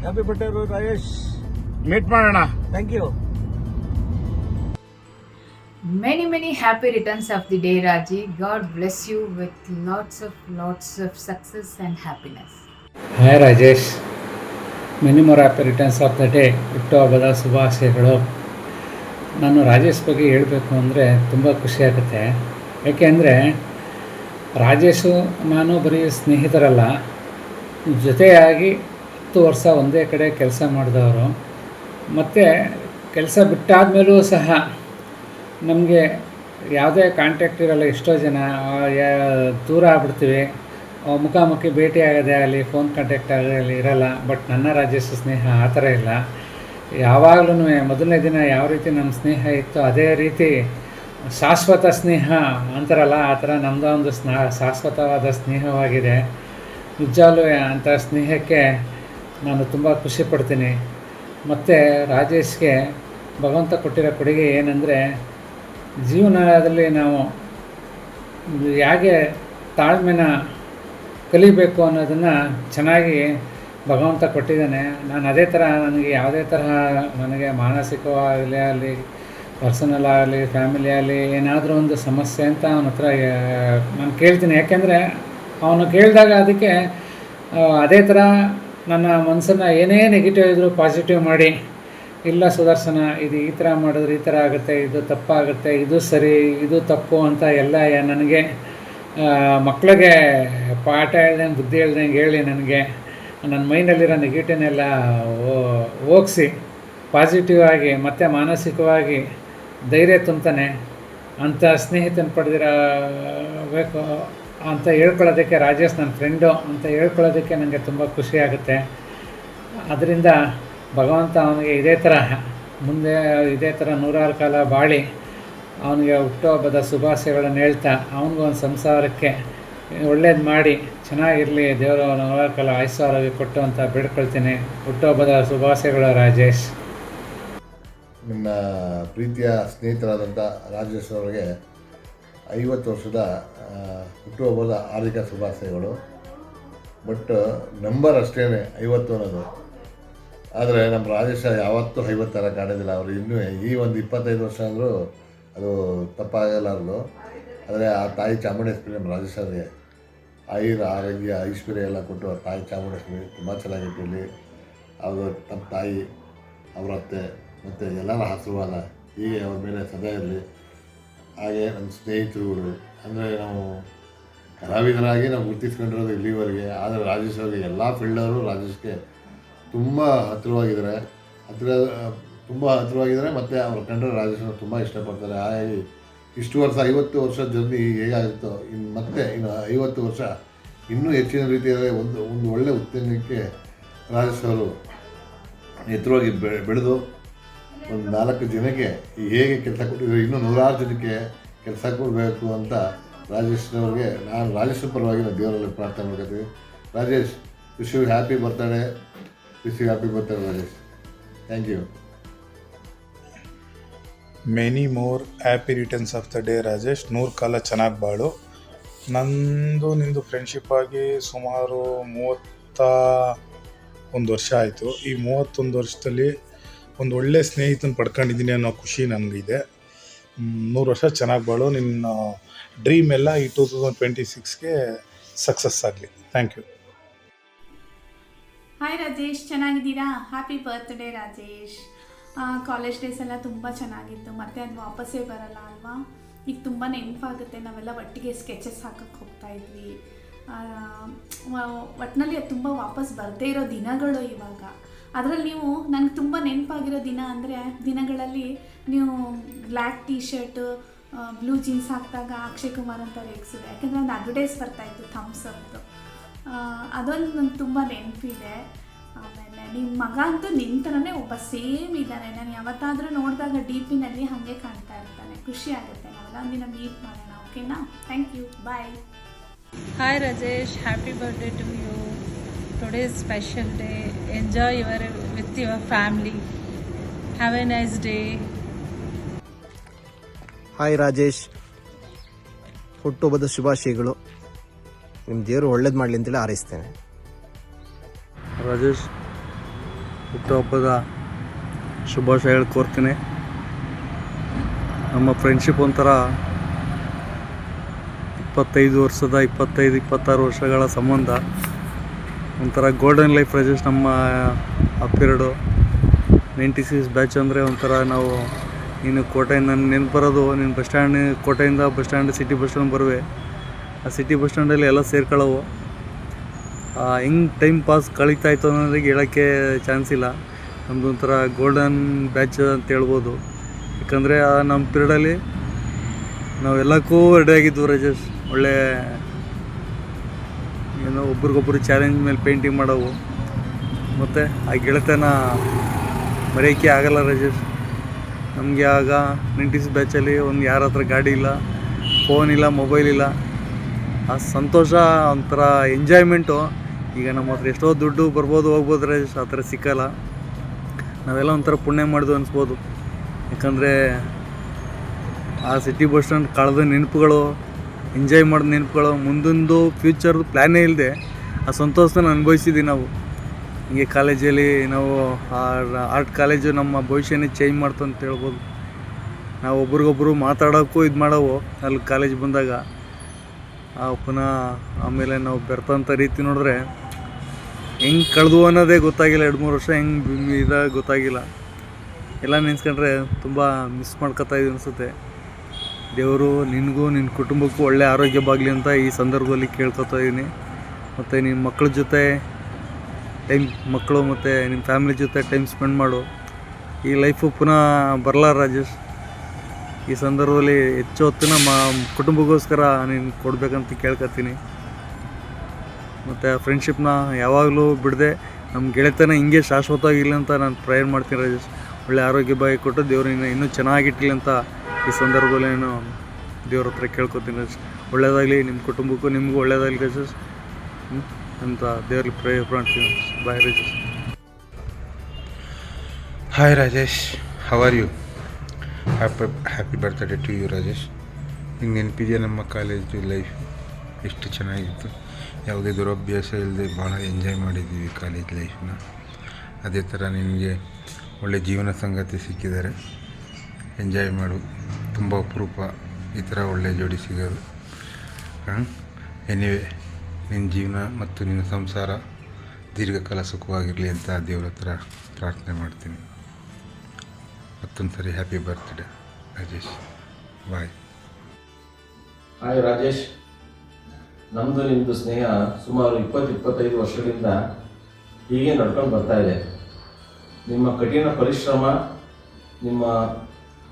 Happy birthday Rajesh. Meet ಮಾಡೋಣ. Thank you. Many happy returns of the day, Raji. God bless you with lots of success and happiness. Hi Rajesh, many more happy returns of the day. ಹುಟ್ಟುಹಬ್ಬದ ಶುಭಾಶಯಗಳು. ನಾನು ರಾಜೇಶ್ ಬಗ್ಗೆ ಹೇಳಬೇಕು ಅಂದರೆ ತುಂಬ ಖುಷಿಯಾಗುತ್ತೆ. ಯಾಕೆಂದರೆ ರಾಜೇಶು ನಾನು ಬರೀ ಸ್ನೇಹಿತರಲ್ಲ, ಜೊತೆಯಾಗಿ 10 ವರ್ಷ ಒಂದೇ ಕಡೆ ಕೆಲಸ ಮಾಡಿದವರು. ಮತ್ತು ಕೆಲಸ ಬಿಟ್ಟಾದಮೇಲೂ ಸಹ ನಮಗೆ ಯಾವುದೇ ಕಾಂಟ್ಯಾಕ್ಟ್ ಇರೋಲ್ಲ. ಎಷ್ಟೋ ಜನ ದೂರ ಆಗ್ಬಿಡ್ತೀವಿ, ಮುಖಾಮುಖಿ ಭೇಟಿ ಆಗೋದೇ ಆಗಲಿ, ಫೋನ್ ಕಾಂಟ್ಯಾಕ್ಟ್ ಆಗಲಿ ಇರೋಲ್ಲ. ಬಟ್ ನನ್ನ ರಾಜೇಶ್ ಸ್ನೇಹ ಆ ಥರ ಇಲ್ಲ. ಯಾವಾಗಲೂ ಮೊದಲನೇ ದಿನ ಯಾವ ರೀತಿ ನಮ್ಮ ಸ್ನೇಹ ಇತ್ತು ಅದೇ ರೀತಿ ಶಾಶ್ವತ ಸ್ನೇಹ ಅಂತಾರಲ್ಲ, ಆ ಥರ ನಮ್ಮದು ಒಂದು ಶಾಶ್ವತವಾದ ಸ್ನೇಹವಾಗಿದೆ. ನಿಜವಾಗ್ಲೂ ಅಂಥ ಸ್ನೇಹಕ್ಕೆ ನಾನು ತುಂಬ ಖುಷಿ ಪಡ್ತೀನಿ. ಮತ್ತು ರಾಜೇಶ್ಗೆ ಭಗವಂತ ಕೊಟ್ಟಿರೋ ಕೊಡುಗೆ ಏನಂದರೆ, ಜೀವನದಲ್ಲಿ ನಾವು ಹೇಗೆ ತಾಳ್ಮೆನ ಕಲಿಬೇಕು ಅನ್ನೋದನ್ನು ಚೆನ್ನಾಗಿ ಭಗವಂತ ಕೊಟ್ಟಿದ್ದಾನೆ. ನಾನು ಅದೇ ಥರ ನನಗೆ ಯಾವುದೇ ತರಹ ನನಗೆ ಮಾನಸಿಕವಾಗಲಿ ಆಗಲಿ, ಪರ್ಸನಲ್ ಆಗಲಿ, ಫ್ಯಾಮಿಲಿ ಆಗಲಿ ಏನಾದರೂ ಒಂದು ಸಮಸ್ಯೆ ಅಂತ ಅವನ ಹತ್ರ ನಾನು ಕೇಳ್ತೀನಿ. ಯಾಕೆಂದರೆ ಅವನು ಕೇಳಿದಾಗ ಅದಕ್ಕೆ ಅದೇ ಥರ ನನ್ನ ಮನಸ್ಸನ್ನು ಏನೇ ನೆಗೆಟಿವ್ ಇದ್ದರೂ ಪಾಸಿಟಿವ್ ಮಾಡಿ, ಇಲ್ಲ ಸುದರ್ಶನ, ಇದು ಈ ಥರ ಮಾಡಿದ್ರೆ ಈ ಥರ ಆಗುತ್ತೆ, ಇದು ತಪ್ಪಾಗುತ್ತೆ, ಇದು ಸರಿ, ಇದು ತಪ್ಪು ಅಂತ ಎಲ್ಲ ನನಗೆ ಮಕ್ಕಳಿಗೆ ಪಾಠ ಹೇಳ್ದಂಗೆ, ಬುದ್ಧಿ ಹೇಳ್ದಂಗೆ ಹೇಳಿ ನನಗೆ ನನ್ನ ಮೈಂಡಲ್ಲಿರೋ ನೆಗೆಟಿವ್ನೆಲ್ಲ ಹೋಗಿಸಿ ಪಾಸಿಟಿವ್ ಆಗಿ ಮತ್ತು ಮಾನಸಿಕವಾಗಿ ಧೈರ್ಯ ತುಂಬ್ತಾನೆ. ಅಂಥ ಸ್ನೇಹಿತನ ಪಡೆದಿರಬೇಕು ಅಂತ ಹೇಳ್ಕೊಳ್ಳೋದಕ್ಕೆ, ರಾಜೇಶ್ ನನ್ನ ಫ್ರೆಂಡು ಅಂತ ಹೇಳ್ಕೊಳ್ಳೋದಕ್ಕೆ ನನಗೆ ತುಂಬ ಖುಷಿಯಾಗುತ್ತೆ. ಅದರಿಂದ ಭಗವಂತ ಅವನಿಗೆ ಇದೇ ಥರ ಮುಂದೆ ಇದೇ ಥರ 100 ಕಾಲ ಬಾಳಿ ಅವನಿಗೆ ಹುಟ್ಟುಹಬ್ಬದ ಶುಭಾಶಯಗಳನ್ನು ಹೇಳ್ತಾ ಅವನಿಗೂ ಒಂದು ಸಂಸಾರಕ್ಕೆ ಒಳ್ಳೇದು ಮಾಡಿ ಚೆನ್ನಾಗಿರಲಿ, ದೇವರು 100 ಕಾಲ ಆಯುಷ್ಯ ಆರೋಗ್ಯ ಕೊಟ್ಟು ಅಂತ ಬೇಡ್ಕೊಳ್ತೀನಿ. ಹುಟ್ಟುಹಬ್ಬದ ಶುಭಾಶಯಗಳು ರಾಜೇಶ್. ನನ್ನ ಪ್ರೀತಿಯ ಸ್ನೇಹಿತರಾದಂಥ ರಾಜೇಶ್ ಅವರಿಗೆ 50 ವರ್ಷದ ಹುಟ್ಟುಹಬ್ಬದ ಹಾರ್ದಿಕ ಶುಭಾಶಯಗಳು. ಬಟ್ ನಂಬರ್ ಅಷ್ಟೇ 50 ಅನ್ನೋದು. ಆದರೆ ನಮ್ಮ ರಾಜೇಶ ಯಾವತ್ತೂ 50 ಥರ ಕಾಣೋದಿಲ್ಲ. ಅವರು ಇನ್ನೂ ಈ ಒಂದು 25 ವರ್ಷ ಅಂದರೂ ಅದು ತಪ್ಪಾಗಲಾರದು. ಆದರೆ ಆ ತಾಯಿ ಚಾಮುಂಡೇಶ್ವರಿ ನಮ್ಮ ರಾಜೇಶ್ ಅವರಿಗೆ ಆರೋಗ್ಯ ಐಶ್ವರ್ಯ ಎಲ್ಲ ಕೊಟ್ಟು ಆ ತಾಯಿ ಚಾಮುಂಡೇಶ್ವರಿ ತುಂಬ ಚೆನ್ನಾಗಿಟ್ಟಿರಲಿ. ಅವರು ನಮ್ಮ ತಾಯಿ, ಅವರ ಅತ್ತೆ ಮತ್ತು ಎಲ್ಲರ ಆಶೀರ್ವಾದ ಹೀಗೆ ಅವ್ರ ಮೇಲೆ ಸದಾ ಇರಲಿ. ಹಾಗೆ ನಮ್ಮ ಸ್ನೇಹಿತರುಗಳು ಅಂದರೆ ನಾವು ಕಲಾವಿದರಾಗಿ ನಾವು ಗುರುತಿಸ್ಕೊಂಡಿರೋದು ಇಲ್ಲಿವರೆಗೆ. ಆದರೆ ರಾಜೇಶ್ ಅವರಿಗೆ ಎಲ್ಲ ಫೀಲ್ಡವರು ರಾಜೇಶ್ಗೆ ತುಂಬ ಹತ್ತಿರವಾಗಿದ್ದಾರೆ ಮತ್ತು ಅವ್ರ ಕಂಡ್ರೆ ರಾಜೇಶನ ತುಂಬ ಇಷ್ಟಪಡ್ತಾರೆ. ಹಾಗಾಗಿ ಇಷ್ಟು ವರ್ಷ 50 ವರ್ಷ ಜರ್ನಿ ಹೇಗಾಗುತ್ತೋ ಇನ್ನು 50 ವರ್ಷ ಇನ್ನೂ ಹೆಚ್ಚಿನ ರೀತಿಯಲ್ಲಿ ಒಂದು ಒಳ್ಳೆಯ ಉತ್ತೇಜನಕ್ಕೆ ರಾಜೇಶ್ ಅವರು ಎತ್ತರವಾಗಿ ಬೆಳೆದು ಒಂದು 4 ಜನಕ್ಕೆ ಹೇಗೆ ಕೆಲಸ ಕೊಟ್ಟಿದ್ರು ಇನ್ನೂ 100 ಜನಕ್ಕೆ ಕೆಲಸ ಕೊಡಬೇಕು ಅಂತ ರಾಜೇಶ್ನವ್ರಿಗೆ ನಾನು ರಾಜೇಶ್ ಪರವಾಗಿ ನಾವು ದೇವರಲ್ಲಿ ಪ್ರಾರ್ಥನೆ ಮಾಡ್ಕೊತೀವಿ. Rajesh, wish you happy birthday. Wish you happy birthday Rajesh. Thank you. Many more happy returns of the day Rajesh. 100 ಕಾಲ ಚೆನ್ನಾಗಿ ಬಾಳು. ನಂದು ನಿಂದು ಫ್ರೆಂಡ್ಶಿಪ್ ಆಗಿ ಸುಮಾರು 31 ವರ್ಷ ಆಯಿತು. ಈ 31 ವರ್ಷದಲ್ಲಿ ಒಂದು ಒಳ್ಳೆ ಸ್ನೇಹಿತನ ಪಡ್ಕೊಂಡಿದ್ದೀನಿ ಅನ್ನೋ ಖುಷಿ ನನಗಿದೆ. 100 ವರ್ಷ ಚೆನ್ನಾಗಿ ಬಾಳು. ನಿನ್ನ ಡ್ರೀಮ್ ಎಲ್ಲ ಈ 2026ಗೆ ಸಕ್ಸಸ್ ಆಗಲಿ. Thank you. ಹಾಯ್ ರಾಜೇಶ್, ಚೆನ್ನಾಗಿದ್ದೀರಾ? Happy birthday Rajesh. College days ಎಲ್ಲ ತುಂಬ ಚೆನ್ನಾಗಿತ್ತು, ಮತ್ತು ಅದು ವಾಪಸ್ಸೇ ಬರಲ್ಲ ಅಲ್ವಾ? ಈಗ ತುಂಬ ನೆನಪಾಗುತ್ತೆ. ನಾವೆಲ್ಲ ಒಟ್ಟಿಗೆ ಸ್ಕೆಚಸ್ ಹಾಕಕ್ಕೆ ಹೋಗ್ತಾಯಿದ್ವಿ, ಒಟ್ಟಿನಲ್ಲಿ ಅದು ತುಂಬ ವಾಪಸ್ ಬರದೇ ಇರೋ ದಿನಗಳು ಇವಾಗ. ಅದರಲ್ಲಿ ನೀವು ನನಗೆ ತುಂಬ ನೆನಪಾಗಿರೋ ದಿನ ಅಂದರೆ ದಿನಗಳಲ್ಲಿ ನೀವು black T shirt blue jeans ಹಾಕಿದಾಗ ಅಕ್ಷಯ್ ಕುಮಾರ್ ಅಂತ ರೇಗಿಸಿದೆ. ಯಾಕೆಂದರೆ ಒಂದು ಅಡ್ವರ್ಟೈಸ್ ಬರ್ತಾಯಿತ್ತು ಥಮ್ಸ್ ಅಪ್ದು. ಅದೊಂದು ನಂಗೆ ತುಂಬ ನೆನಪಿದೆ. ಆಮೇಲೆ ನಿಮ್ಮ ಮಗ ಅಂತೂ ನಿನ್ನ ಥರನೇ ಒಬ್ಬ ಸೇಮ್ ಇದ್ದಾನೆ. ನಾನು ಯಾವತ್ತಾದರೂ ನೋಡಿದಾಗ ಡಿ ಪಿನಲ್ಲಿ ಹಾಗೆ ಕಾಣ್ತಾ ಇರ್ತಾನೆ. ಖುಷಿ ಆಗುತ್ತೆ. ನಾವೆಲ್ಲ ಒಂದಿನ ಮೀಟ್ ಮಾಡೋಣ. ಓಕೆನಾ? Thank you. Bye. Hi Rajesh, happy birthday to you. Today is special day. Enjoy with your family. Have a nice day. Hi Rajesh, ಹುಟ್ಟುಹಬ್ಬದ ಶುಭಾಶಯಗಳು. ನಿಮ್ಮ ದೇವರು ಒಳ್ಳೇದು ಮಾಡಲಿ ಅಂತೇಳಿ ಹಾರೈಸ್ತೇನೆ. ರಾಜೇಶ್, ಹುಟ್ಟುಹಬ್ಬದ ಶುಭಾಶಯಗಳು ಕೋರ್ತೀನಿ. ನಮ್ಮ ಫ್ರೆಂಡ್ಶಿಪ್ ಒಂಥರ 25-26 ವರ್ಷಗಳ ಸಂಬಂಧ. ಒಂಥರ ಗೋಲ್ಡನ್ ಲೈಫ್ ರಾಜೇಶ್. ನಮ್ಮ ಆ ಪೀರಿಯಡು 96 ಬ್ಯಾಚ್ ಅಂದರೆ ಒಂಥರ ನಾವು ನೀನು ಕೋಟೆಯಿಂದ ನನ್ನ ನೆನಪು ಬರೋದು, ನೀನು ಬಸ್ ಸ್ಟ್ಯಾಂಡ್, ಕೋಟೆಯಿಂದ bus stand, city bus stand ಬರುವೆ. ಆ ಸಿಟಿ ಬಸ್ ಸ್ಟ್ಯಾಂಡಲ್ಲಿ ಎಲ್ಲ ಸೇರ್ಕೊಳ್ಳೋವು. ಹೆಂಗೆ ಟೈಮ್ ಪಾಸ್ ಕಳೀತಾಯಿತ್ತು ಅನ್ನೋದಕ್ಕೆ ಹೇಳೋಕ್ಕೆ ಚಾನ್ಸ್ ಇಲ್ಲ. ನಮ್ಮದು ಒಂಥರ ಗೋಲ್ಡನ್ ಬ್ಯಾಚ್ ಅಂತ ಹೇಳ್ಬೋದು. ಯಾಕಂದರೆ ನಮ್ಮ ಪೀರಿಯಡಲ್ಲಿ ನಾವೆಲ್ಲಕ್ಕೂ ರೆಡಿಯಾಗಿದ್ವು ರಾಜೇಶ್. ಒಳ್ಳೆ ಏನೋ ಒಬ್ರಿಗೊಬ್ರು ಚಾಲೆಂಜ್ ಮೇಲೆ ಪೇಂಟಿಂಗ್ ಮಾಡೋವು. ಮತ್ತು ಆ ಗೆಳೆತನ ಮರೆಯೋಕ್ಕೆ ಆಗಲ್ಲ ರಾಜೇಶ್. ನಮಗೆ ಆಗ 90s ಬ್ಯಾಚಲ್ಲಿ ಒಂದು ಯಾರ ಹತ್ರ ಗಾಡಿ ಇಲ್ಲ, ಫೋನ್ ಇಲ್ಲ, ಮೊಬೈಲ್ ಇಲ್ಲ. ಆ ಸಂತೋಷ ಒಂಥರ ಎಂಜಾಯ್ಮೆಂಟು. ಈಗ ನಮ್ಮ ಹತ್ರ ಎಷ್ಟೋ ದುಡ್ಡು ಬರ್ಬೋದು, ಹೋಗ್ಬೋದು ರಾಜೇಶ್, ಆ ಥರ ಸಿಕ್ಕಲ್ಲ. ನಾವೆಲ್ಲ ಒಂಥರ ಪುಣ್ಯ ಮಾಡಿದ್ವು ಅನಿಸ್ಬೋದು. ಯಾಕಂದರೆ ಆ ಸಿಟಿ ಬಸ್ ಸ್ಟ್ಯಾಂಡ್ ಕಳೆದ ನೆನಪುಗಳು, ಎಂಜಾಯ್ ಮಾಡಿದ ನೆನಪುಗಳು, ಮುಂದೊಂದು ಫ್ಯೂಚರ್ದು ಪ್ಲ್ಯಾನೇ ಇಲ್ಲದೆ ಆ ಸಂತೋಷನ ಅನುಭವಿಸಿದ್ದೀವಿ ನಾವು. ಹಿಂಗೆ ಕಾಲೇಜಲ್ಲಿ ನಾವು ಆರ್ಟ್ ಕಾಲೇಜು ನಮ್ಮ ಭವಿಷ್ಯನೇ ಚೇಂಜ್ ಮಾಡ್ತು ಅಂತ ಹೇಳ್ಬೋದು. ನಾವು ಒಬ್ರಿಗೊಬ್ರು ಮಾತಾಡೋಕ್ಕೂ ಇದು ಮಾಡೋವು ಅಲ್ಲಿ ಕಾಲೇಜ್ ಬಂದಾಗ. ಪುನಃ ಆಮೇಲೆ ನಾವು ಬೆರ್ತಂಥ ರೀತಿ ನೋಡಿದ್ರೆ ಹೆಂಗೆ ಕಳೆದ್ವು ಅನ್ನೋದೇ ಗೊತ್ತಾಗಿಲ್ಲ. 2-3 ವರ್ಷ ಹೆಂಗೆ ಇದಾಗ ಗೊತ್ತಾಗಿಲ್ಲ. ಎಲ್ಲ ನೆನೆಸ್ಕೊಂಡ್ರೆ ತುಂಬ ಮಿಸ್ ಮಾಡ್ಕೊತಾ ಇದ್ದೀವಿ ಅನಿಸುತ್ತೆ. ದೇವರು ನಿನಗೂ ನಿನ್ನ ಕುಟುಂಬಕ್ಕೂ ಒಳ್ಳೆಯ ಆರೋಗ್ಯ ಬಾಗಲಿ ಅಂತ ಈ ಸಂದರ್ಭದಲ್ಲಿ ಕೇಳ್ಕೊತಾ ಇದ್ದೀನಿ. ಮತ್ತು ನಿಮ್ಮ ಮಕ್ಕಳ ಜೊತೆ ಮಕ್ಕಳು ಮತ್ತು ನಿಮ್ಮ ಫ್ಯಾಮಿಲಿ ಜೊತೆ ಟೈಮ್ ಸ್ಪೆಂಡ್ ಮಾಡು. ಈ ಲೈಫು ಪುನಃ ಬರಲ್ಲ ರಾಜೇಶ್. ಈ ಸಂದರ್ಭದಲ್ಲಿ ಹೆಚ್ಚು ಹೊತ್ತು ನಮ್ಮ ಕುಟುಂಬಕ್ಕೋಸ್ಕರ ನೀನು ಕೊಡಬೇಕಂತ ಕೇಳ್ಕೊತೀನಿ. ಮತ್ತು ಆ ಫ್ರೆಂಡ್ಶಿಪ್ನ ಯಾವಾಗಲೂ ಬಿಡದೆ ನಮ್ಮ ಗೆಳೆತನ ಹಿಂಗೆ ಶಾಶ್ವತವಾಗಿಲ್ಲ ಅಂತ ನಾನು ಪ್ರೇಯರ್ ಮಾಡ್ತೀನಿ ರಾಜೇಶ್. ಒಳ್ಳೆ ಆರೋಗ್ಯ ಬಾಯಿ ಕೊಟ್ಟು ದೇವ್ರನ್ನ ಇನ್ನೂ ಚೆನ್ನಾಗಿಟ್ಟಿಲ್ಲ ಅಂತ ಈ ಸಂದರ್ಭದಲ್ಲಿ ನಾನು ದೇವ್ರ ಹತ್ರ ಕೇಳ್ಕೊತೀನಿ ರಾಜೇಶ್. ಒಳ್ಳೆಯದಾಗಲಿ ನಿಮ್ಮ ಕುಟುಂಬಕ್ಕೂ, ನಿಮಗೂ ಒಳ್ಳೆಯದಾಗಲಿ ರಾಜೇಶ್ ಅಂತ ದೇವ್ರಲ್ಲಿ ಪ್ರೇಯರ್ ಮಾಡ್ತೀನಿ. Bye Rajesh. Hi Rajesh, how are you? Happy birthday to you Rajesh. ನಿಂಗೆ ನೆನಪಿದೆಯಾ ನಮ್ಮ ಕಾಲೇಜು ಲೈಫ್ ಎಷ್ಟು ಚೆನ್ನಾಗಿತ್ತು? ಯಾವುದೇ ದುರಭ್ಯಾಸ ಇಲ್ಲದೆ ಭಾಳ ಎಂಜಾಯ್ ಮಾಡಿದ್ದೀವಿ ಕಾಲೇಜ್ ಲೈಫ್ನ. ಅದೇ ಥರ ನಿನಗೆ ಒಳ್ಳೆ ಜೀವನ ಸಂಗಾತಿ ಸಿಕ್ಕಿದ್ದಾರೆ. ಎಂಜಾಯ್ ಮಾಡು. ತುಂಬ ಅಪರೂಪ ಈ ಥರ ಒಳ್ಳೆ ಜೋಡಿ ಸಿಗೋದು. ಎನಿವೆ, ನಿನ್ನ ಜೀವನ ಮತ್ತು ನಿನ್ನ ಸಂಸಾರ ದೀರ್ಘಕಾಲ ಸುಖವಾಗಿರಲಿ ಅಂತ ದೇವ್ರ ಹತ್ರ ಪ್ರಾರ್ಥನೆ ಮಾಡ್ತೀನಿ. ಮತ್ತೊಂದು ಸರಿ ಹ್ಯಾಪಿ ಬರ್ತ್ಡೇ ರಾಜೇಶ್. ಬಾಯ್. ಹಾಯ್ ರಾಜೇಶ್, ನಮ್ಮದು ನಿಮ್ಮದು ಸ್ನೇಹ ಸುಮಾರು 20-25 ವರ್ಷಗಳಿಂದ ಹೀಗೆ ನಡ್ಕೊಂಡು ಬರ್ತಾ ಇದೆ. ನಿಮ್ಮ ಕಠಿಣ ಪರಿಶ್ರಮ, ನಿಮ್ಮ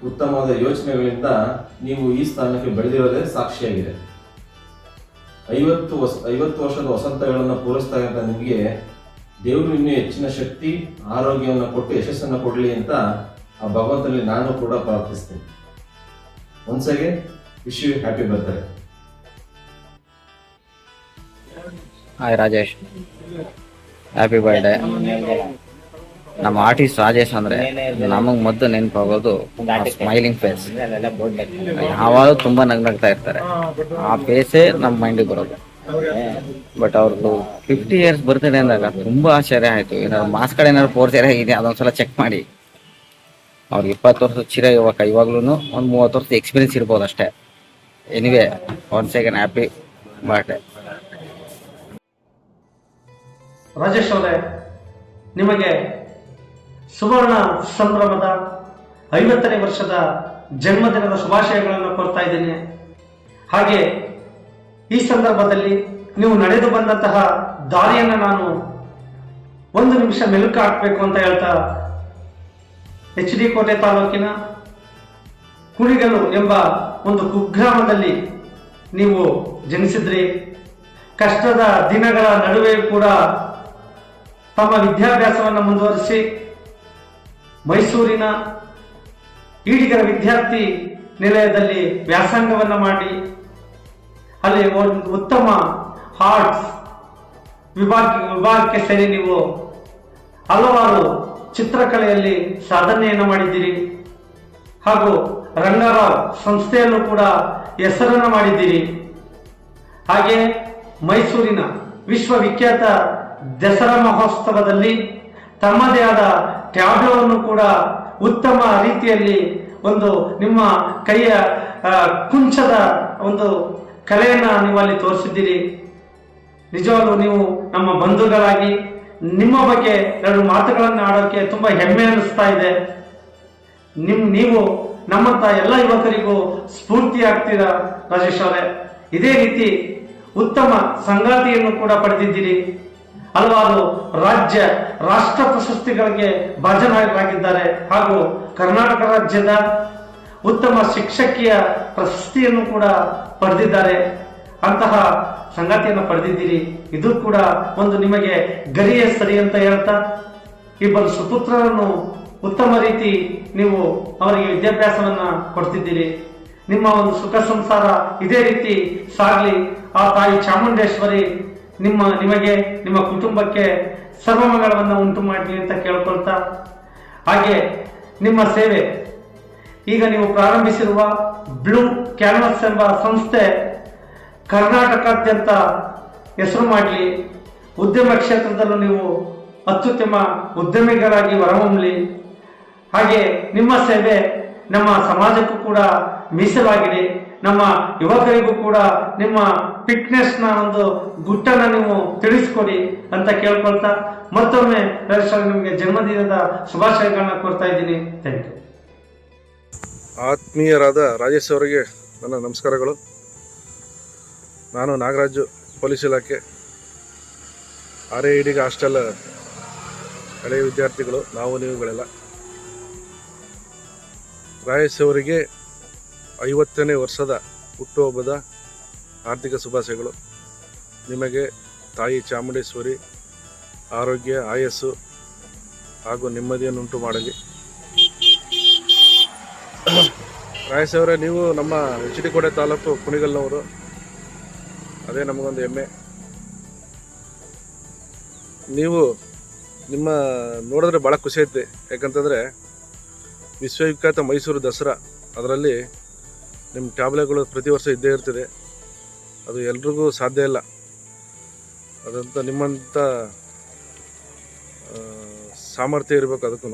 ಉತ್ತಮವಾದ ಯೋಚನೆಗಳಿಂದ ನೀವು ಈ ಸ್ಥಾನಕ್ಕೆ ಬೆಳೆದಿರೋದೇ ಸಾಕ್ಷಿಯಾಗಿದೆ. 50 ವರ್ಷದ ವಸಂತಗಳನ್ನು ಪೂರೈಸ್ತಾ ಇದ್ದ ನಿಮಗೆ ದೇವರು ಇನ್ನೂ ಹೆಚ್ಚಿನ ಶಕ್ತಿ, ಆರೋಗ್ಯವನ್ನು ಕೊಟ್ಟು ಯಶಸ್ಸನ್ನು ಕೊಡಲಿ ಅಂತ ಆ ಭಗವಂತನಲ್ಲಿ ನಾನು ಕೂಡ ಪ್ರಾರ್ಥಿಸ್ತೇನೆ. Once again wish you happy birthday. Hi Rajesh, happy birthday. ನಮ್ಮ ಆರ್ಟಿಸ್ಟ್ ರಾಜೇಶ್ ಅಂದರೆ ನಮಗೆ ಮೊದಲು ನೆನಪಾಗೋದು ಸ್ಮೈಲಿಂಗ್ ಫೇಸ್. ಯಾವಾಗ ತುಂಬ ನಗ್ನಗ್ತಾ ಇರ್ತಾರೆ, ಆ ಫೇಸೇ ನಮ್ಮ ಮೈಂಡಿಗೆ ಬರೋದು. ಬಟ್ ಅವ್ರದ್ದು 50 ಇಯರ್ಸ್ ಬರ್ತಿದೆ ಅಂದಾಗ ತುಂಬ ಆಶ್ಚರ್ಯ ಆಯಿತು. ಏನಾದ್ರು ಮಾಸ್ ಕಡೆ ಏನಾದ್ರು ಫೋರ್ಸ್ ಆಗಿದೆ ಅದೊಂದ್ಸಲ ಚೆಕ್ ಮಾಡಿ. ಅವ್ರಿಗೆ 20 ವರ್ಷದ ಚಿರ ಇವಾಗಲೂ ಒಂದು 30 ವರ್ಷದ ಎಕ್ಸ್ಪೀರಿಯನ್ಸ್ ಇರ್ಬೋದು ಅಷ್ಟೇ. Anyway, once again happy birthday. Rajesh ಅವರೇ, ನಿಮಗೆ ಸುವರ್ಣ ಸಂಭ್ರಮದ 50ನೇ ವರ್ಷದ ಜನ್ಮದಿನದ ಶುಭಾಶಯಗಳನ್ನು ಕೋರ್ತಾ ಇದ್ದೇನೆ. ಹಾಗೆ ಈ ಸಂದರ್ಭದಲ್ಲಿ ನೀವು ನಡೆದು ಬಂದಂತಹ ದಾರಿಯನ್ನು ನಾನು ಒಂದು ನಿಮಿಷ ಮೆಲುಕು ಹಾಕಬೇಕು ಅಂತ ಹೇಳ್ತಾ, HD ಕೋಟೆ ತಾಲೂಕಿನ ಕುಣಿಗಲ್ಲು ಎಂಬ ಒಂದು ಕುಗ್ರಾಮದಲ್ಲಿ ನೀವು ಜನಿಸಿದ್ರಿ. ಕಷ್ಟದ ದಿನಗಳ ನಡುವೆ ಕೂಡ ತಮ್ಮ ವಿದ್ಯಾಭ್ಯಾಸವನ್ನು ಮುಂದುವರಿಸಿ ಮೈಸೂರಿನ ಈಡಿಗರ ವಿದ್ಯಾರ್ಥಿ ನಿಲಯದಲ್ಲಿ ವ್ಯಾಸಂಗವನ್ನು ಮಾಡಿ ಅಲ್ಲಿ ಒಂದು ಉತ್ತಮ ಆರ್ಟ್ಸ್ ವಿಭಾಗಕ್ಕೆ ಸೇರಿ ನೀವು ಹಲವಾರು ಚಿತ್ರಕಲೆಯಲ್ಲಿ ಸಾಧನೆಯನ್ನು ಮಾಡಿದ್ದೀರಿ. ಹಾಗೂ ರಂಗರಾವ್ ಸಂಸ್ಥೆಯಲ್ಲೂ ಕೂಡ ಹೆಸರನ್ನು ಮಾಡಿದ್ದೀರಿ. ಹಾಗೆ ಮೈಸೂರಿನ ವಿಶ್ವವಿಖ್ಯಾತ ದಸರಾ ಮಹೋತ್ಸವದಲ್ಲಿ ತಮ್ಮದೇ ಆದ ಟ್ಯಾಬ್ಲೋವನ್ನು ಕೂಡ ಉತ್ತಮ ರೀತಿಯಲ್ಲಿ ಒಂದು ನಿಮ್ಮ ಕೈಯ ಕುಂಚದ ಒಂದು ಕಲೆಯನ್ನು ನೀವು ಅಲ್ಲಿ ತೋರಿಸಿದ್ದೀರಿ. ನಿಜವಾಗ್ಲೂ ನೀವು ನಮ್ಮ ಬಂಧುಗಳಾಗಿ ನಿಮ್ಮ ಬಗ್ಗೆ 2 ಮಾತುಗಳನ್ನು ಆಡೋಕ್ಕೆ ತುಂಬ ಹೆಮ್ಮೆ ಅನ್ನಿಸ್ತಾ ಇದೆ. ನೀವು ನಮ್ಮಂತ ಎಲ್ಲ ಯುವಕರಿಗೂ ಸ್ಫೂರ್ತಿ ಆಗ್ತೀರಾ ರಾಜೇಶ್ ಅವರೇ. ಇದೇ ರೀತಿ ಉತ್ತಮ ಸಂಗಾತಿಯನ್ನು ಕೂಡ ಪಡೆದಿದ್ದೀರಿ. ಹಲವಾರು ರಾಷ್ಟ್ರ ಪ್ರಶಸ್ತಿಗಳಿಗೆ ಭಾಜನರಾಗಿದ್ದಾರೆ. ಹಾಗೂ ಕರ್ನಾಟಕ ರಾಜ್ಯದ ಉತ್ತಮ ಶಿಕ್ಷಕಿಯ ಪ್ರಶಸ್ತಿಯನ್ನು ಕೂಡ ಪಡೆದಿದ್ದಾರೆ. ಅಂತಹ ಸಂಗಾತಿಯನ್ನು ಪಡೆದಿದ್ದೀರಿ. ಇದು ಕೂಡ ಒಂದು ನಿಮಗೆ ಗರಿಯೇ ಸರಿ ಅಂತ ಹೇಳ್ತಾ, ಇಬ್ಬರು ಸುಪುತ್ರರನ್ನು ಉತ್ತಮ ರೀತಿ ನೀವು ಅವರಿಗೆ ವಿದ್ಯಾಭ್ಯಾಸವನ್ನ ಕೊಡ್ತಿದ್ದೀರಿ. ನಿಮ್ಮ ಒಂದು ಸುಖ ಸಂಸಾರ ಇದೇ ರೀತಿ ಸಾಗಲಿ. ಆ ತಾಯಿ ಚಾಮುಂಡೇಶ್ವರಿ ನಿಮಗೆ ನಿಮ್ಮ ಕುಟುಂಬಕ್ಕೆ ಸರ್ವಮಂಗಳವನ್ನು ಉಂಟು ಮಾಡಲಿ ಅಂತ ಕೇಳ್ಕೊಳ್ತಾ, ಹಾಗೆ ನಿಮ್ಮ ಸೇವೆ ಈಗ ನೀವು ಪ್ರಾರಂಭಿಸಿರುವ ಬ್ಲೂ ಕ್ಯಾನ್ವಾಸ್ ಎಂಬ ಸಂಸ್ಥೆ ಕರ್ನಾಟಕಾದ್ಯಂತ ಹೆಸರು ಮಾಡಲಿ. ಉದ್ಯಮ ಕ್ಷೇತ್ರದಲ್ಲೂ ನೀವು ಅತ್ಯುತ್ತಮ ಉದ್ಯಮಿಗಳಾಗಿ ಹೊರಹೊಮ್ಮಲಿ. ಹಾಗೆ ನಿಮ್ಮ ಸೇವೆ ನಮ್ಮ ಸಮಾಜಕ್ಕೂ ಕೂಡ ಮೀಸಲಾಗಿದೆ. ನಮ್ಮ ಯುವಕರಿಗೂ ಕೂಡ ನಿಮ್ಮ ಫಿಟ್ನೆಸ್ನ ಒಂದು ಗುಟ್ಟನ್ನು ನೀವು ತಿಳಿಸ್ಕೊಡಿ ಅಂತ ಕೇಳ್ಕೊಳ್ತಾ, ಮತ್ತೊಮ್ಮೆ ನಿಮಗೆ ಜನ್ಮದಿನದ ಶುಭಾಶಯಗಳನ್ನ ಕೊಡ್ತಾ ಇದ್ದೀನಿ. Thank you. ಆತ್ಮೀಯರಾದ ರಾಜೇಶ್ ಅವರಿಗೆ ನನ್ನ ನಮಸ್ಕಾರಗಳು. ನಾನು ನಾಗರಾಜು, ಪೊಲೀಸ್ ಇಲಾಖೆ, RAID ಹಾಸ್ಟೆಲ್ ಹಳೆಯ ವಿದ್ಯಾರ್ಥಿಗಳು ನಾವು ನೀವುಗಳೆಲ್ಲ. ರಾಜೇಶ್ ಅವರಿಗೆ 50ನೇ ವರ್ಷದ ಹುಟ್ಟುಹಬ್ಬದ ಆರ್ಥಿಕ ಶುಭಾಶಯಗಳು. ನಿಮಗೆ ತಾಯಿ ಚಾಮುಂಡೇಶ್ವರಿ ಆರೋಗ್ಯ, ಆಯಸ್ಸು ಹಾಗೂ ನೆಮ್ಮದಿಯನ್ನುಂಟು ಮಾಡಲಿ. ರಾಜೇಶ್ ಅವರೇ, ನೀವು ನಮ್ಮ HD ಕೋಟೆ ತಾಲೂಕು ಕುಣಿಗಲ್ನವರು. ಅದೇ ನಮಗೊಂದು ಹೆಮ್ಮೆ. ನೀವು ನಿಮ್ಮ ನೋಡಿದ್ರೆ ಭಾಳ ಖುಷಿ ಐತೆ. ಯಾಕಂತಂದರೆ ವಿಶ್ವವಿಖ್ಯಾತ ಮೈಸೂರು ದಸರಾ, ಅದರಲ್ಲಿ ನಿಮ್ಮ ಟ್ಯಾಬ್ಲೆಗಳು ಪ್ರತಿ ವರ್ಷ ಇದ್ದೇ ಇರ್ತದೆ. ಅದು ಎಲ್ರಿಗೂ ಸಾಧ್ಯ ಇಲ್ಲ. ಅದಂತ ನಿಮ್ಮಂಥ ಸಾಮರ್ಥ್ಯ ಇರಬೇಕು. ಅದಕ್ಕೂ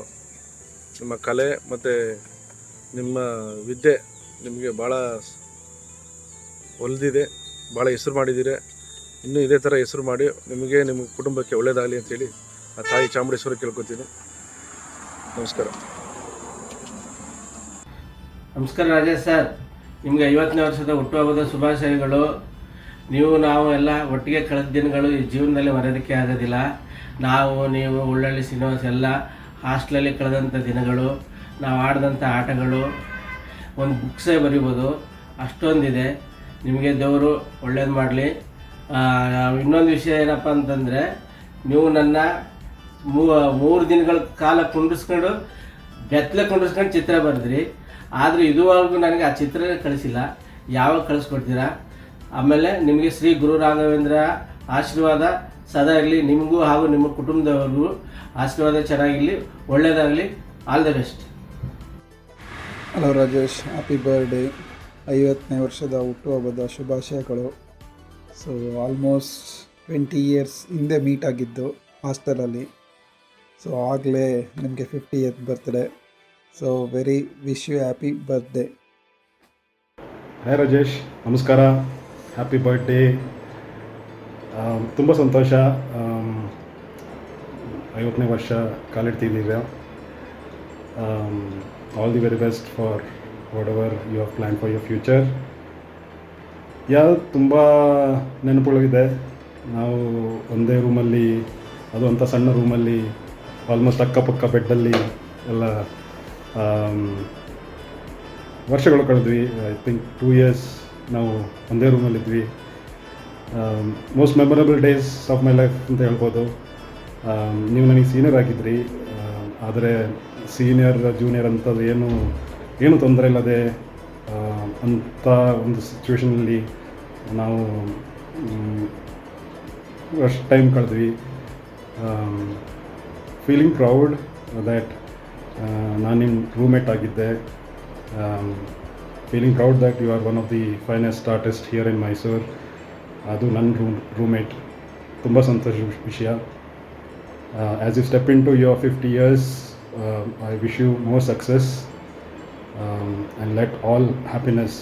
ನಿಮ್ಮ ಕಲೆ ಮತ್ತು ನಿಮ್ಮ ವಿದ್ಯೆ ನಿಮಗೆ ಭಾಳ ಒಲಿದಿದೆ, ಭಾಳ ಹೆಸರು ಮಾಡಿದ್ದೀರಿ. ಇನ್ನೂ ಇದೇ ಥರ ಹೆಸರು ಮಾಡಿ ನಿಮಗೆ ನಿಮ್ಮ ಕುಟುಂಬಕ್ಕೆ ಒಳ್ಳೆಯದಾಗಲಿ ಅಂತೇಳಿ ಆ ತಾಯಿ ಚಾಮುಂಡೇಶ್ವರಿ ಕೇಳ್ಕೊತೀನಿ. ನಮಸ್ಕಾರ. ನಮಸ್ಕಾರ ರಾಜೇಶ್ ಸರ್, ನಿಮಗೆ 50ನೇ ವರ್ಷದ ಹುಟ್ಟುಹಬ್ಬದ ಶುಭಾಶಯಗಳು. ನಾವು ಎಲ್ಲ ಒಟ್ಟಿಗೆ ಕಳೆದ ದಿನಗಳು ಈ ಜೀವನದಲ್ಲಿ ಮರೆಯೋದಕ್ಕೆ ಆಗೋದಿಲ್ಲ. ನೀವು ಉಳ್ಳಳ್ಳಿ ಶ್ರೀನಿವಾಸ್ ಎಲ್ಲ ಹಾಸ್ಟೆಲಲ್ಲಿ ಕಳೆದಂಥ ದಿನಗಳು, ನಾವು ಆಡಿದಂಥ ಆಟಗಳು, ಒಂದು ಬುಕ್ಸೇ ಬರಿಬೋದು, ಅಷ್ಟೊಂದಿದೆ. ನಿಮಗೆ ದೇವರು ಒಳ್ಳೇದು ಮಾಡಲಿ. ಇನ್ನೊಂದು ವಿಷಯ ಏನಪ್ಪ ಅಂತಂದರೆ, ನೀವು ನನ್ನ 3 ದಿನಗಳ ಕಾಲ ಕುಂಡಿಸ್ಕೊಂಡು ಚಿತ್ರ ಬರೆದ್ರಿ. ಆದರೆ ಇದುವರೆಗೂ ನನಗೆ ಆ ಚಿತ್ರನೇ ಕಳಿಸಿಲ್ಲ. ಯಾವಾಗ ಕಳಿಸ್ಕೊಡ್ತೀರಾ? ಆಮೇಲೆ ನಿಮಗೆ ಶ್ರೀ ಗುರು ರಾಘವೇಂದ್ರ ಆಶೀರ್ವಾದ ಸದಾ ಇರಲಿ. ನಿಮಗೂ ಹಾಗೂ ನಿಮ್ಮ ಕುಟುಂಬದವ್ರಿಗೂ ಆಶೀರ್ವಾದ ಚೆನ್ನಾಗಿರಲಿ, ಒಳ್ಳೆಯದಾಗಲಿ. All the best. Hello Rajesh, happy birthday. 50ನೇ ವರ್ಷದ ಹುಟ್ಟುಹಬ್ಬದ ಶುಭಾಶಯಗಳು. ಸೊ ಆಲ್ಮೋಸ್ಟ್ 20 ಇಯರ್ಸ್ ಹಿಂದೆ ಮೀಟ್ ಆಗಿದ್ದು ಹಾಸ್ಟೆಲಲ್ಲಿ. ಸೊ ಆಗಲೇ ನಿಮಗೆ 50th birthday. So very wish you happy birthday. Hi Rajesh, ನಮಸ್ಕಾರ. Happy birthday. ತುಂಬ ಸಂತೋಷ. 50ನೇ ವರ್ಷ ಕಾಲಿಡ್ತಿದ್ದೀರಾ. All the very best for whatever you have plan for your future. ತುಂಬ ನೆನಪುಗಳಿದೆ. ನಾವು ಒಂದೇ ರೂಮಲ್ಲಿ, ಅದು ಅಂಥ ಸಣ್ಣ ರೂಮಲ್ಲಿ ಆಲ್ಮೋಸ್ಟ್ ಅಕ್ಕಪಕ್ಕ ಬೆಡ್ಡಲ್ಲಿ ಎಲ್ಲ ವರ್ಷಗಳು ಕಳೆದ್ವಿ. ಐ ಥಿಂಕ್ 2 years ನಾವು ಒಂದೇ ರೂಮಲ್ಲಿದ್ವಿ. Most memorable days of my life ಅಂತ ಹೇಳ್ಬೋದು. ನೀವು ನನಗೆ ಸೀನಿಯರ್ ಆಗಿದ್ರಿ, ಆದರೆ ಸೀನಿಯರ್ ಜೂನಿಯರ್ ಅಂಥದ್ದು ಏನು ತೊಂದರೆ ಇಲ್ಲದೆ ಅಂಥ ಒಂದು ಸಿಚುವೇಷನಲ್ಲಿ ನಾವು ಅಷ್ಟು ಟೈಮ್ ಕಳೆದ್ವಿ. ಫೀಲಿಂಗ್ ಪ್ರೌಡ್ ದ್ಯಾಟ್ ನಾನು ನಿಮ್ಮ ರೂಮೇಟ್ ಆಗಿದ್ದೆ. Feeling proud that you are one of the finest artist here in Mysuru. ಅದು ನನ್ನ ರೂಮೇಟ್. ತುಂಬ ಸಂತೋಷ ವಿಷಯ. As you step into your 50 years, I wish you more success and let all happiness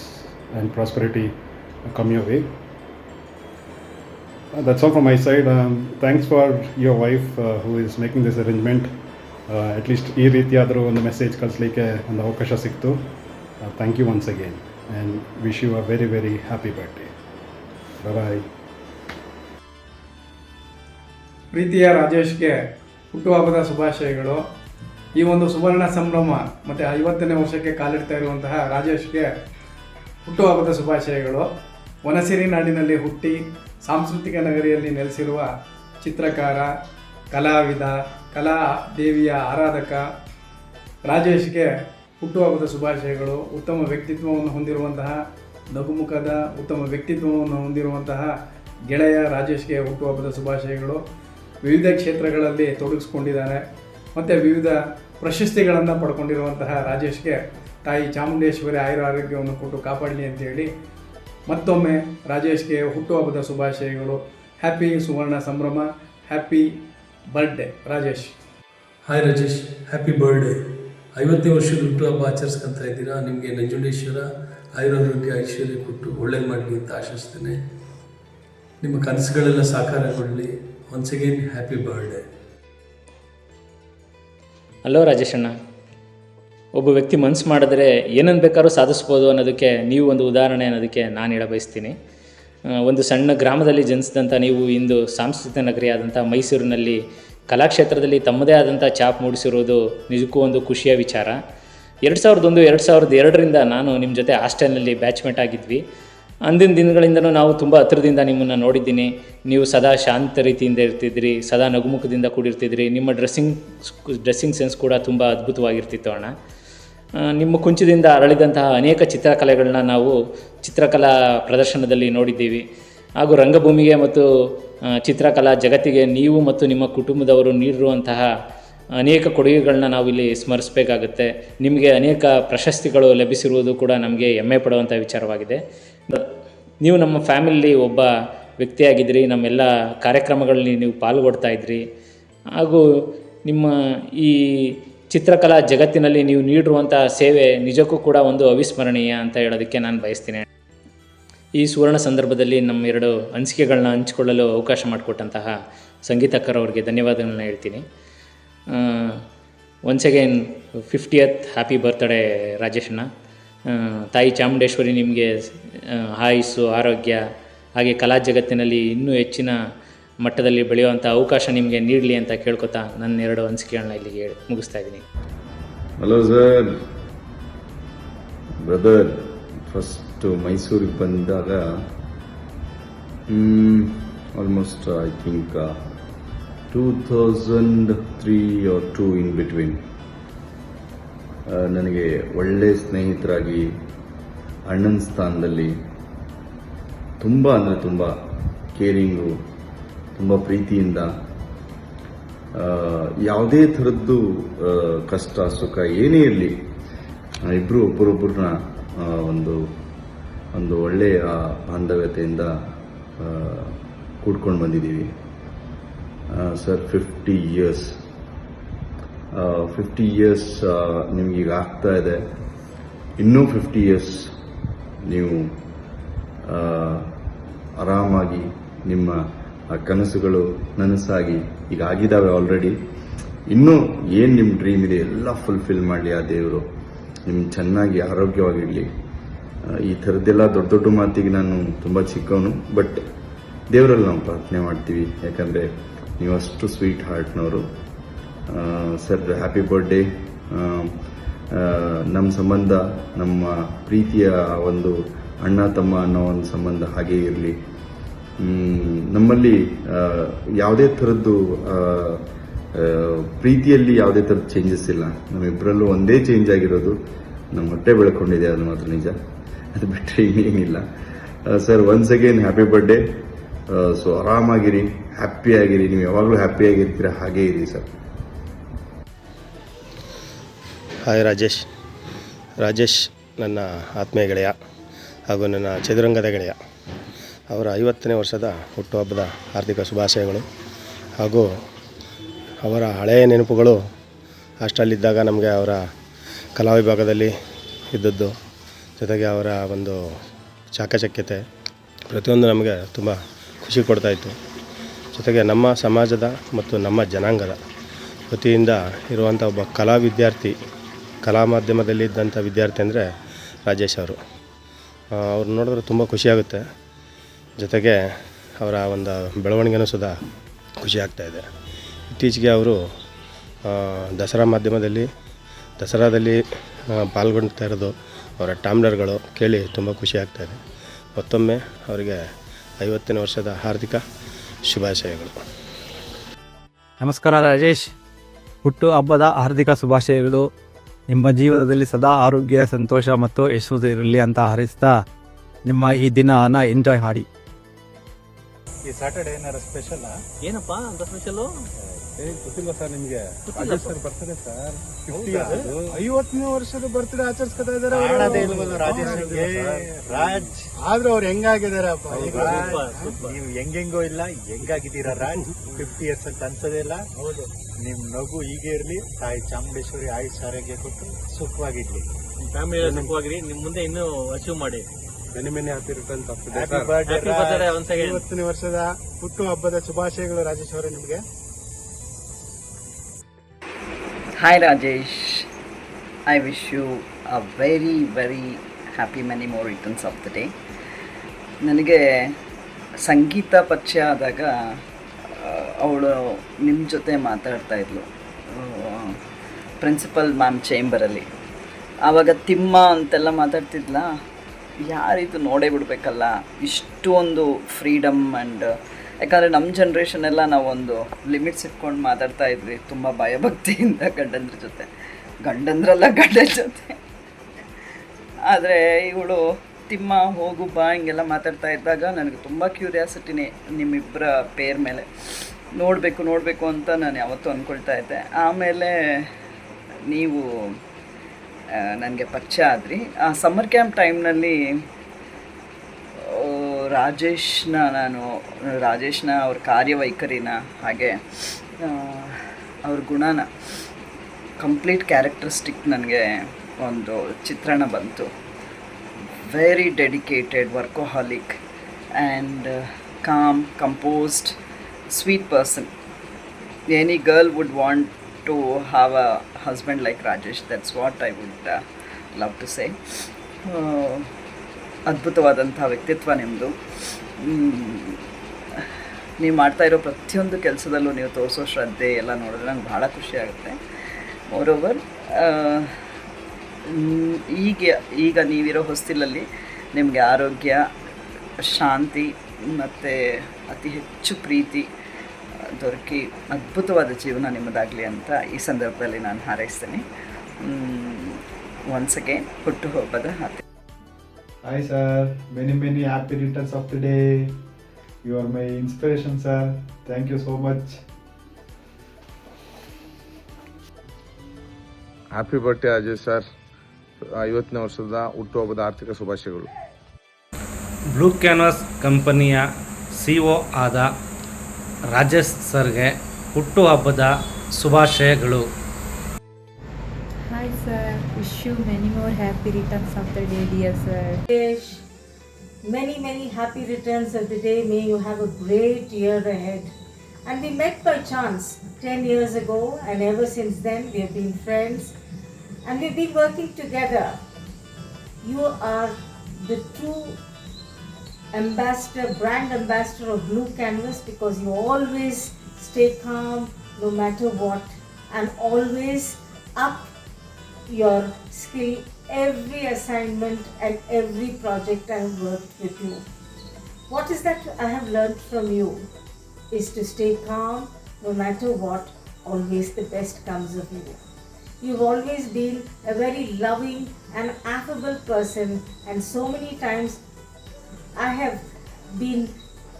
and prosperity come your way. That's all from my side. Thanks for your wife who is making this arrangement. At least ಈ ರೀತಿಯಾದರೂ ಒಂದು message ಕಳಿಸ್ಲಿಕ್ಕೆ ಒಂದು ಅವಕಾಶ ಸಿಕ್ತು. Thank you once again and wish you a very very happy birthday. Bye-bye. ಪ್ರೀತಿಯ ರಾಜೇಶ್ಗೆ ಹುಟ್ಟುಹಬ್ಬದ ಶುಭಾಶಯಗಳು. ಈ ಒಂದು ಸುವರ್ಣ ಸಂಭ್ರಮ ಮತ್ತು 50ನೇ ವರ್ಷಕ್ಕೆ ಕಾಲಿಡ್ತಾ ಇರುವಂತಹ ರಾಜೇಶ್ಗೆ ಹುಟ್ಟುಹಬ್ಬದ ಶುಭಾಶಯಗಳು. ವನಸಿರಿ ನಾಡಿನಲ್ಲಿ ಹುಟ್ಟಿ ಸಾಂಸ್ಕೃತಿಕ ನಗರಿಯಲ್ಲಿ ನೆಲೆಸಿರುವ ಚಿತ್ರಕಾರ, ಕಲಾವಿದ, ಕಲಾ ದೇವಿಯ ಆರಾಧಕ ರಾಜೇಶ್ಗೆ ಹುಟ್ಟುಹಬ್ಬದ ಶುಭಾಶಯಗಳು. ಉತ್ತಮ ವ್ಯಕ್ತಿತ್ವವನ್ನು ಹೊಂದಿರುವಂತಹ, ನಗುಮುಖದ ಉತ್ತಮ ವ್ಯಕ್ತಿತ್ವವನ್ನು ಹೊಂದಿರುವಂತಹ ಗೆಳೆಯ ರಾಜೇಶ್ಗೆ ಹುಟ್ಟುಹಬ್ಬದ ಶುಭಾಶಯಗಳು. ವಿವಿಧ ಕ್ಷೇತ್ರಗಳಲ್ಲಿ ತೊಡಗಿಸ್ಕೊಂಡಿದ್ದಾರೆ ಮತ್ತು ವಿವಿಧ ಪ್ರಶಸ್ತಿಗಳನ್ನು ಪಡ್ಕೊಂಡಿರುವಂತಹ ರಾಜೇಶ್ಗೆ ತಾಯಿ ಚಾಮುಂಡೇಶ್ವರಿ ಆಯುರಾರೋಗ್ಯವನ್ನು ಕೊಟ್ಟು ಕಾಪಾಡಲಿ ಅಂತೇಳಿ ಮತ್ತೊಮ್ಮೆ ರಾಜೇಶ್ಗೆ ಹುಟ್ಟುಹಬ್ಬದ ಶುಭಾಶಯಗಳು. ಹ್ಯಾಪಿ ಸುವರ್ಣ ಸಂಭ್ರಮ. Happy birthday Rajesh. Hi Rajesh, happy birthday. 50ನೇ ವರ್ಷದ ಹುಟ್ಟುಹಬ್ಬ ಆಚರಿಸ್ಕೊತಾ ಇದ್ದೀರಾ. ನಿಮಗೆ ನಂಜುಂಡೇಶ್ವರ ಆಯುರಾರೋಗ್ಯ ಐಶ್ವರ್ಯ ಕೊಟ್ಟು ಒಳ್ಳೇದು ಮಾಡಲಿ ಅಂತ ಆಶಿಸ್ತೇನೆ. ನಿಮ್ಮ ಕನಸುಗಳೆಲ್ಲ ಸಾಕಾರಗೊಳ್ಳಲಿ. Once again happy birthday. Hello ರಾಜೇಶಣ್ಣ, ಒಬ್ಬ ವ್ಯಕ್ತಿ ಮನಸ್ಸು ಮಾಡಿದ್ರೆ ಏನನ್ನು ಬೇಕಾದ್ರೂ ಸಾಧಿಸ್ಬೋದು ಅನ್ನೋದಕ್ಕೆ ನೀವು ಒಂದು ಉದಾಹರಣೆ ಅನ್ನೋದಕ್ಕೆ ನಾನು ಹೇಳ ಬಯಸ್ತೀನಿ. ಒಂದು ಸಣ್ಣ ಗ್ರಾಮದಲ್ಲಿ ಜನಿಸಿದಂಥ ನೀವು ಇಂದು ಸಾಂಸ್ಕೃತಿಕ ನಗರಿಯಾದಂಥ ಮೈಸೂರಿನಲ್ಲಿ ಕಲಾಕ್ಷೇತ್ರದಲ್ಲಿ ತಮ್ಮದೇ ಆದಂಥ ಛಾಪ್ ಮೂಡಿಸಿರೋದು ನಿಜಕ್ಕೂ ಒಂದು ಖುಷಿಯ ವಿಚಾರ. 2001-2002ರಿಂದ ನಾನು ನಿಮ್ಮ ಜೊತೆ ಹಾಸ್ಟೆಲ್ನಲ್ಲಿ ಬ್ಯಾಚ್ಮೇಟ್ ಆಗಿದ್ವಿ. ಅಂದಿನ ದಿನಗಳಿಂದನೂ ನಾವು ತುಂಬ ಹತ್ತಿರದಿಂದ ನಿಮ್ಮನ್ನು ನೋಡಿದ್ದೀನಿ. ನೀವು ಸದಾ ಶಾಂತ ರೀತಿಯಿಂದ ಇರ್ತಿದ್ರಿ, ಸದಾ ನಗುಮುಖದಿಂದ ಕೂಡಿರ್ತಿದ್ರಿ. ನಿಮ್ಮ ಡ್ರೆಸ್ಸಿಂಗ್ ಸೆನ್ಸ್ ಕೂಡ ತುಂಬ ಅದ್ಭುತವಾಗಿರ್ತಿತ್ತು ಅಣ್ಣ. ನಿಮ್ಮ ಕುಂಚದಿಂದ ಅರಳಿದಂತಹ ಅನೇಕ ಚಿತ್ರಕಲೆಗಳನ್ನ ನಾವು ಚಿತ್ರಕಲಾ ಪ್ರದರ್ಶನದಲ್ಲಿ ನೋಡಿದ್ದೀವಿ. ಹಾಗೂ ರಂಗಭೂಮಿಗೆ ಮತ್ತು ಚಿತ್ರಕಲಾ ಜಗತ್ತಿಗೆ ನೀವು ಮತ್ತು ನಿಮ್ಮ ಕುಟುಂಬದವರು ನೀಡಿರುವಂತಹ ಅನೇಕ ಕೊಡುಗೆಗಳನ್ನ ನಾವಿಲ್ಲಿ ಸ್ಮರಿಸಬೇಕಾಗುತ್ತೆ. ನಿಮಗೆ ಅನೇಕ ಪ್ರಶಸ್ತಿಗಳು ಲಭಿಸಿರುವುದು ಕೂಡ ನಮಗೆ ಹೆಮ್ಮೆ ಪಡುವಂಥ ವಿಚಾರವಾಗಿದೆ. ನೀವು ನಮ್ಮ ಫ್ಯಾಮಿಲಿ ಒಬ್ಬ ವ್ಯಕ್ತಿಯಾಗಿದ್ದಿರಿ. ನಮ್ಮೆಲ್ಲ ಕಾರ್ಯಕ್ರಮಗಳಲ್ಲಿ ನೀವು ಪಾಲ್ಗೊಳ್ತಾ ಇದ್ರಿ. ಹಾಗೂ ನಿಮ್ಮ ಈ ಚಿತ್ರಕಲಾ ಜಗತ್ತಿನಲ್ಲಿ ನೀವು ನೀಡಿರುವಂಥ ಸೇವೆ ನಿಜಕ್ಕೂ ಕೂಡ ಒಂದು ಅವಿಸ್ಮರಣೀಯ ಅಂತ ಹೇಳೋದಕ್ಕೆ ನಾನು ಬಯಸ್ತೀನಿ. ಈ ಸುವರ್ಣ ಸಂದರ್ಭದಲ್ಲಿ ನಮ್ಮ 2 ಅನಿಸಿಕೆಗಳನ್ನ ಹಂಚಿಕೊಳ್ಳಲು ಅವಕಾಶ ಮಾಡಿಕೊಟ್ಟಂತಹ ಸಂಗೀತಕರವ್ರಿಗೆ ಧನ್ಯವಾದಗಳನ್ನ ಹೇಳ್ತೀನಿ. Once again 50th happy birthday ರಾಜೇಶಣ್ಣ. ತಾಯಿ ಚಾಮುಂಡೇಶ್ವರಿ ನಿಮಗೆ ಆಯುಸ್ಸು, ಆರೋಗ್ಯ, ಹಾಗೆ ಕಲಾ ಜಗತ್ತಿನಲ್ಲಿ ಇನ್ನೂ ಹೆಚ್ಚಿನ ಮಟ್ಟದಲ್ಲಿ ಬೆಳೆಯುವಂಥ ಅವಕಾಶ ನಿಮಗೆ ನೀಡಲಿ ಅಂತ ಕೇಳ್ಕೊತಾ ನನ್ನ 2 ಅನಿಸಿಕೆಗಳನ್ನ ಇಲ್ಲಿಗೆ ಮುಗಿಸ್ತಾ ಇದ್ದೀನಿ. ಹಲೋ ಸರ್, ಬ್ರದರ್, ಫಸ್ಟು ಮೈಸೂರಿಗೆ ಬಂದಾಗ almost I think 2003 or 2 in between ನನಗೆ ಒಳ್ಳೆಯ ಸ್ನೇಹಿತರಾಗಿ ಅಣ್ಣನ ಸ್ಥಾನದಲ್ಲಿ ತುಂಬ ಅಂದರೆ ತುಂಬ ಕೇರಿಂಗು, ತುಂಬ ಪ್ರೀತಿಯಿಂದ ಯಾವುದೇ ಥರದ್ದು ಕಷ್ಟ ಸುಖ ಏನೇ ಇರಲಿ ಇಬ್ಬರು ಒಬ್ಬರೊಬ್ಬರನ್ನ ಒಂದು ಒಳ್ಳೆಯ ಬಾಂಧವ್ಯತೆಯಿಂದ ಕೂಡ್ಕೊಂಡು ಬಂದಿದ್ದೀವಿ ಸರ್. 50 years ನಿಮಗೀಗ ಆಗ್ತಾ ಇದೆ. ಇನ್ನೂ 50 years ನೀವು ಆರಾಮಾಗಿ ನಿಮ್ಮ ಕನಸುಗಳು ನನಸಾಗಿ ಈಗ ಆಗಿದ್ದಾವೆ ಆಲ್ರೆಡಿ. ಇನ್ನೂ ಏನು ನಿಮ್ಮ ಡ್ರೀಮ್ ಇದೆ ಎಲ್ಲ ಫುಲ್ಫಿಲ್ ಮಾಡಲಿ ಆ ದೇವರು. ನಿಮ್ಗೆ ಚೆನ್ನಾಗಿ ಆರೋಗ್ಯವಾಗಿರಲಿ. ಈ ಥರದ್ದೆಲ್ಲ ದೊಡ್ಡ ದೊಡ್ಡ ಮಾತಿಗೆ ನಾನು ತುಂಬ ಚಿಕ್ಕವನು. ಬಟ್ ದೇವರಲ್ಲಿ ನಾವು ಪ್ರಾರ್ಥನೆ ಮಾಡ್ತೀವಿ, ಯಾಕಂದರೆ ನೀವು ಅಷ್ಟು ಸ್ವೀಟ್ ಹಾರ್ಟ್ನವರು. Sir, happy birthday. ನಮ್ಮ ಸಂಬಂಧ, ನಮ್ಮ ಪ್ರೀತಿಯ ಒಂದು ಅಣ್ಣ ತಮ್ಮ ಅನ್ನೋ ಒಂದು ಸಂಬಂಧ ಹಾಗೇ ಇರಲಿ. ನಮ್ಮಲ್ಲಿ ಯಾವುದೇ ಥರದ್ದು ಪ್ರೀತಿಯಲ್ಲಿ ಯಾವುದೇ ಥರದ ಚೇಂಜಸ್ ಇಲ್ಲ. ನಮ್ಮಿಬ್ಬರಲ್ಲೂ ಒಂದೇ ಚೇಂಜ್ ಆಗಿರೋದು, ನಮ್ಮ ಹೊಟ್ಟೆ ಬೆಳ್ಕೊಂಡಿದೆ, ಅದು ಮಾತ್ರ ನಿಜ. ಅದು ಬಿಟ್ಟರೆ ಇನ್ನೇನಿಲ್ಲ. Sir, once again happy birthday. So ಆರಾಮಾಗಿರಿ, ಹ್ಯಾಪಿಯಾಗಿರಿ. ನೀವು ಯಾವಾಗಲೂ ಹ್ಯಾಪಿಯಾಗಿರ್ತೀರ, ಹಾಗೇ ಇರಿ ಸರ್. ಹಾಯ್ ರಾಜೇಶ್ ನನ್ನ ಆತ್ಮೀಯ ಗೆಳೆಯ ಹಾಗೂ ನನ್ನ ಚದುರಂಗದ ಗೆಳೆಯ. ಅವರ 50ನೇ ವರ್ಷದ ಹುಟ್ಟುಹಬ್ಬದ ಹಾರ್ದಿಕ ಶುಭಾಶಯಗಳು. ಹಾಗೂ ಅವರ ಹಳೆಯ ನೆನಪುಗಳು ಹಾಸ್ಟೆಲಿದ್ದಾಗ ನಮಗೆ ಅವರ ಕಲಾ ವಿಭಾಗದಲ್ಲಿ ಇದ್ದದ್ದು, ಜೊತೆಗೆ ಅವರ ಒಂದು ಚಾಕಚಕ್ಯತೆ ಪ್ರತಿಯೊಂದು ನಮಗೆ ತುಂಬ ಖುಷಿ ಕೊಡ್ತಾಯಿತ್ತು. ಜೊತೆಗೆ ನಮ್ಮ ಸಮಾಜದ ಮತ್ತು ನಮ್ಮ ಜನಾಂಗದ ವತಿಯಿಂದ ಇರುವಂಥ ಒಬ್ಬ ಕಲಾ ವಿದ್ಯಾರ್ಥಿ, ಕಲಾ ಮಾಧ್ಯಮದಲ್ಲಿ ಇದ್ದಂಥ ವಿದ್ಯಾರ್ಥಿ ಅಂದರೆ ರಾಜೇಶ್ ಅವರು. ಅವ್ರು ನೋಡಿದ್ರೆ ತುಂಬ ಖುಷಿಯಾಗುತ್ತೆ. ಜೊತೆಗೆ ಅವರ ಒಂದು ಬೆಳವಣಿಗೆನೂ ಸುಧಾ ಖುಷಿ ಆಗ್ತಾಯಿದೆ. ಇತ್ತೀಚೆಗೆ ಅವರು ದಸರಾದಲ್ಲಿ ಪಾಲ್ಗೊಳ್ತಾ ಇರೋದು, ಅವರ ಟಾಮ್ಲರ್ಗಳು ಕೇಳಿ ತುಂಬ ಖುಷಿ ಆಗ್ತಾಯಿದೆ. ಮತ್ತೊಮ್ಮೆ ಅವರಿಗೆ 50ನೇ ವರ್ಷದ ಹಾರ್ದಿಕ ಶುಭಾಶಯಗಳು. ನಮಸ್ಕಾರ ರಾಜೇಶ್, ಹುಟ್ಟು ಹಬ್ಬದ ಹಾರ್ದಿಕ ಶುಭಾಶಯಗಳು. ನಿಮ್ಮ ಜೀವನದಲ್ಲಿ ಸದಾ ಆರೋಗ್ಯ, ಸಂತೋಷ ಮತ್ತು ಯಶಸ್ಸು ಇರಲಿ ಅಂತ ಹಾರೈಸ್ತಾ ನಿಮ್ಮ ಈ ದಿನನ ಎಂಜಾಯ್ ಮಾಡಿ. ಈ ಸ್ಯಾಟರ್ಡೆ ಏನಾರ ಸ್ಪೆಷಲ್? ಏನಪ್ಪ ಅಂತ ಸ್ಪೆಷಲು? ಗೊತ್ತಿಲ್ವಾ ಸರ್ ನಿಮಗೆ? ರಾಜೇಶ್ ಸರ್ ಬರ್ತಡೆ ಸರ್, 50ನೇ ವರ್ಷದ ಬರ್ತ್ಡೇ ಆಚರಿಸ್ಕೊತಾ ಇದ್ದಾರೆ. ಆದ್ರೂ ಅವ್ರು ಹೆಂಗಾಗಿದಾರಪ್ಪ ಈಗ? ನೀವು ಹೆಂಗೆಂಗೋ ಇಲ್ಲ, ಹೆಂಗಾಗಿದ್ದೀರಾ ರಾಜ್? 50 ಇಯರ್ಸ್ ಅಂತ ಅನ್ಸೋದೇ ಇಲ್ಲ. ಹೌದು, ನಿಮ್ ನಗು ಹೀಗೆ ಇರ್ಲಿ, ತಾಯಿ ಚಾಮುಂಡೇಶ್ವರಿ ಆಯುಷ್ ಆರೋಗ್ಯ ಕೊಟ್ಟು ಸುಖವಾಗಿರ್ಲಿ, ಫ್ಯಾಮಿಲಿ ಸುಖವಾಗಿರಿ. ನಿಮ್ ಮುಂದೆ ಇನ್ನೂ ಅಚೀವ್ ಮಾಡಿ. Many happy returns of the day. Happy birthday once again. 50ನೇ ವರ್ಷದ ಹುಟ್ಟು ಹಬ್ಬದ ಶುಭಾಶಯಗಳು ರಾಜೇಶ್ ಅವರೇ ನಿಮಗೆ. Hi Rajesh, I wish you a very very happy many more returns of the day. ನನಗೆ ಸಂಗೀತ ಪರಿಚಯ ಆದಾಗ ಅವಳು ನಿಮ್ಮ ಜೊತೆ ಮಾತಾಡ್ತಾ ಇದ್ಲು ಪ್ರಿನ್ಸಿಪಲ್ ಮ್ಯಾಮ್ ಚೇಂಬರಲ್ಲಿ. ಆವಾಗ ತಿಮ್ಮ ಅಂತೆಲ್ಲ ಮಾತಾಡ್ತಿದ್ಲ. ಯಾರಿದು ನೋಡೇ ಬಿಡಬೇಕಲ್ಲ, ಇಷ್ಟು ಒಂದು ಫ್ರೀಡಮ್. ಆ್ಯಂಡ್ ಯಾಕಂದರೆ ನಮ್ಮ ಜನ್ರೇಷನ್ ಎಲ್ಲ ನಾವೊಂದು ಲಿಮಿಟ್ಸ್ ಇಟ್ಕೊಂಡು ಮಾತಾಡ್ತಾ ಇದ್ವಿ ತುಂಬ ಭಯಭಕ್ತಿಯಿಂದ ಗಂಡಂದ್ರ ಜೊತೆ. ಆದರೆ ಇವಳು ತಿಮ್ಮ ಹೋಗು ಬಾ ಹಿಂಗೆಲ್ಲ ಮಾತಾಡ್ತಾ ಇದ್ದಾಗ ನನಗೆ ತುಂಬ ಕ್ಯೂರಿಯಾಸಿಟಿನೇ ನಿಮ್ಮಿಬ್ಬರ ಪೇರ್ ಮೇಲೆ. ನೋಡಬೇಕು ಅಂತ ನಾನು ಯಾವತ್ತೂ ಅಂದ್ಕೊಳ್ತಾ ಇದ್ದೆ. ಆಮೇಲೆ ನೀವು ನನಗೆ ಪರಿಚಯ ಆದ್ರಿ. ಆ ಸಮ್ಮರ್ ಕ್ಯಾಂಪ್ ಟೈಮ್ನಲ್ಲಿ ರಾಜೇಶ್ನ ಅವ್ರ ಕಾರ್ಯವೈಖರಿನ ಹಾಗೆ ಅವ್ರ ಗುಣನ ಕಂಪ್ಲೀಟ್ ಕ್ಯಾರೆಕ್ಟರಿಸ್ಟಿಕ್ ನನಗೆ ಒಂದು ಚಿತ್ರಣ ಬಂತು. Very dedicated, workaholic and com, composed, sweet person. Any girl would want to have a husband like Rajesh. That's what I would love to say. ಅದ್ಭುತವಾದಂಥ ವ್ಯಕ್ತಿತ್ವ ನಿಮ್ಮದು. ನೀವು ಮಾಡ್ತಾ ಇರೋ ಪ್ರತಿಯೊಂದು ಕೆಲಸದಲ್ಲೂ ನೀವು ತೋರಿಸೋ ಶ್ರದ್ಧೆ ಎಲ್ಲ ನೋಡಿದ್ರೆ ನಂಗೆ ಭಾಳ ಖುಷಿಯಾಗುತ್ತೆ. ಮೋರೋವರ್ ಈಗ ನೀವಿರೋ ಹೊಸ್ತಿಲಲ್ಲಿ ನಿಮಗೆ ಆರೋಗ್ಯ, ಶಾಂತಿ ಮತ್ತು ಅತಿ ಹೆಚ್ಚು ಪ್ರೀತಿ ದೊರಕಿ ಅದ್ಭುತವಾದ ಜೀವನ ನಿಮ್ಮದಾಗಲಿ ಅಂತ ಈ ಸಂದರ್ಭದಲ್ಲಿ ನಾನು ಹಾರೈಸ್ತೀನಿ. ಒನ್ಸ್ ಅಗೇನ್ ಹುಟ್ಟುಹಬ್ಬದ ಹಾರ್ದಿಕ. Hi sir, many happy returns of the day. You are my inspiration sir. Thank you so much. Happy birthday Ajay sir. 50ನೇ ವರ್ಷದ ಹುಟ್ಟುಹಬ್ಬದ ಆರ್ಥಿಕ ಶುಭಾಶಯಗಳು. ಬ್ಲೂ ಕ್ಯಾನ್ವಾಸ್ ಕಂಪನಿಯ CEO ಆದ ರಾಜೇಶ್ ಸರ್ಗೆ ಹುಟ್ಟುಹಬ್ಬದ ಶುಭಾಶಯಗಳು. Hi sir, wish you many more happy returns of the day dear sir. Many happy returns of the day. May you have a great year ahead. And we met by chance 10 years ago, and ever since then we have been friends and we've been working together. You are the true ambassador, brand ambassador of Blue Canvas, because you always stay calm no matter what and always up your skill every assignment and every project I have worked with you. What is that I have learned from you is to stay calm no matter what, always the best comes of you. You've always been a very loving and affable person, and so many times I have been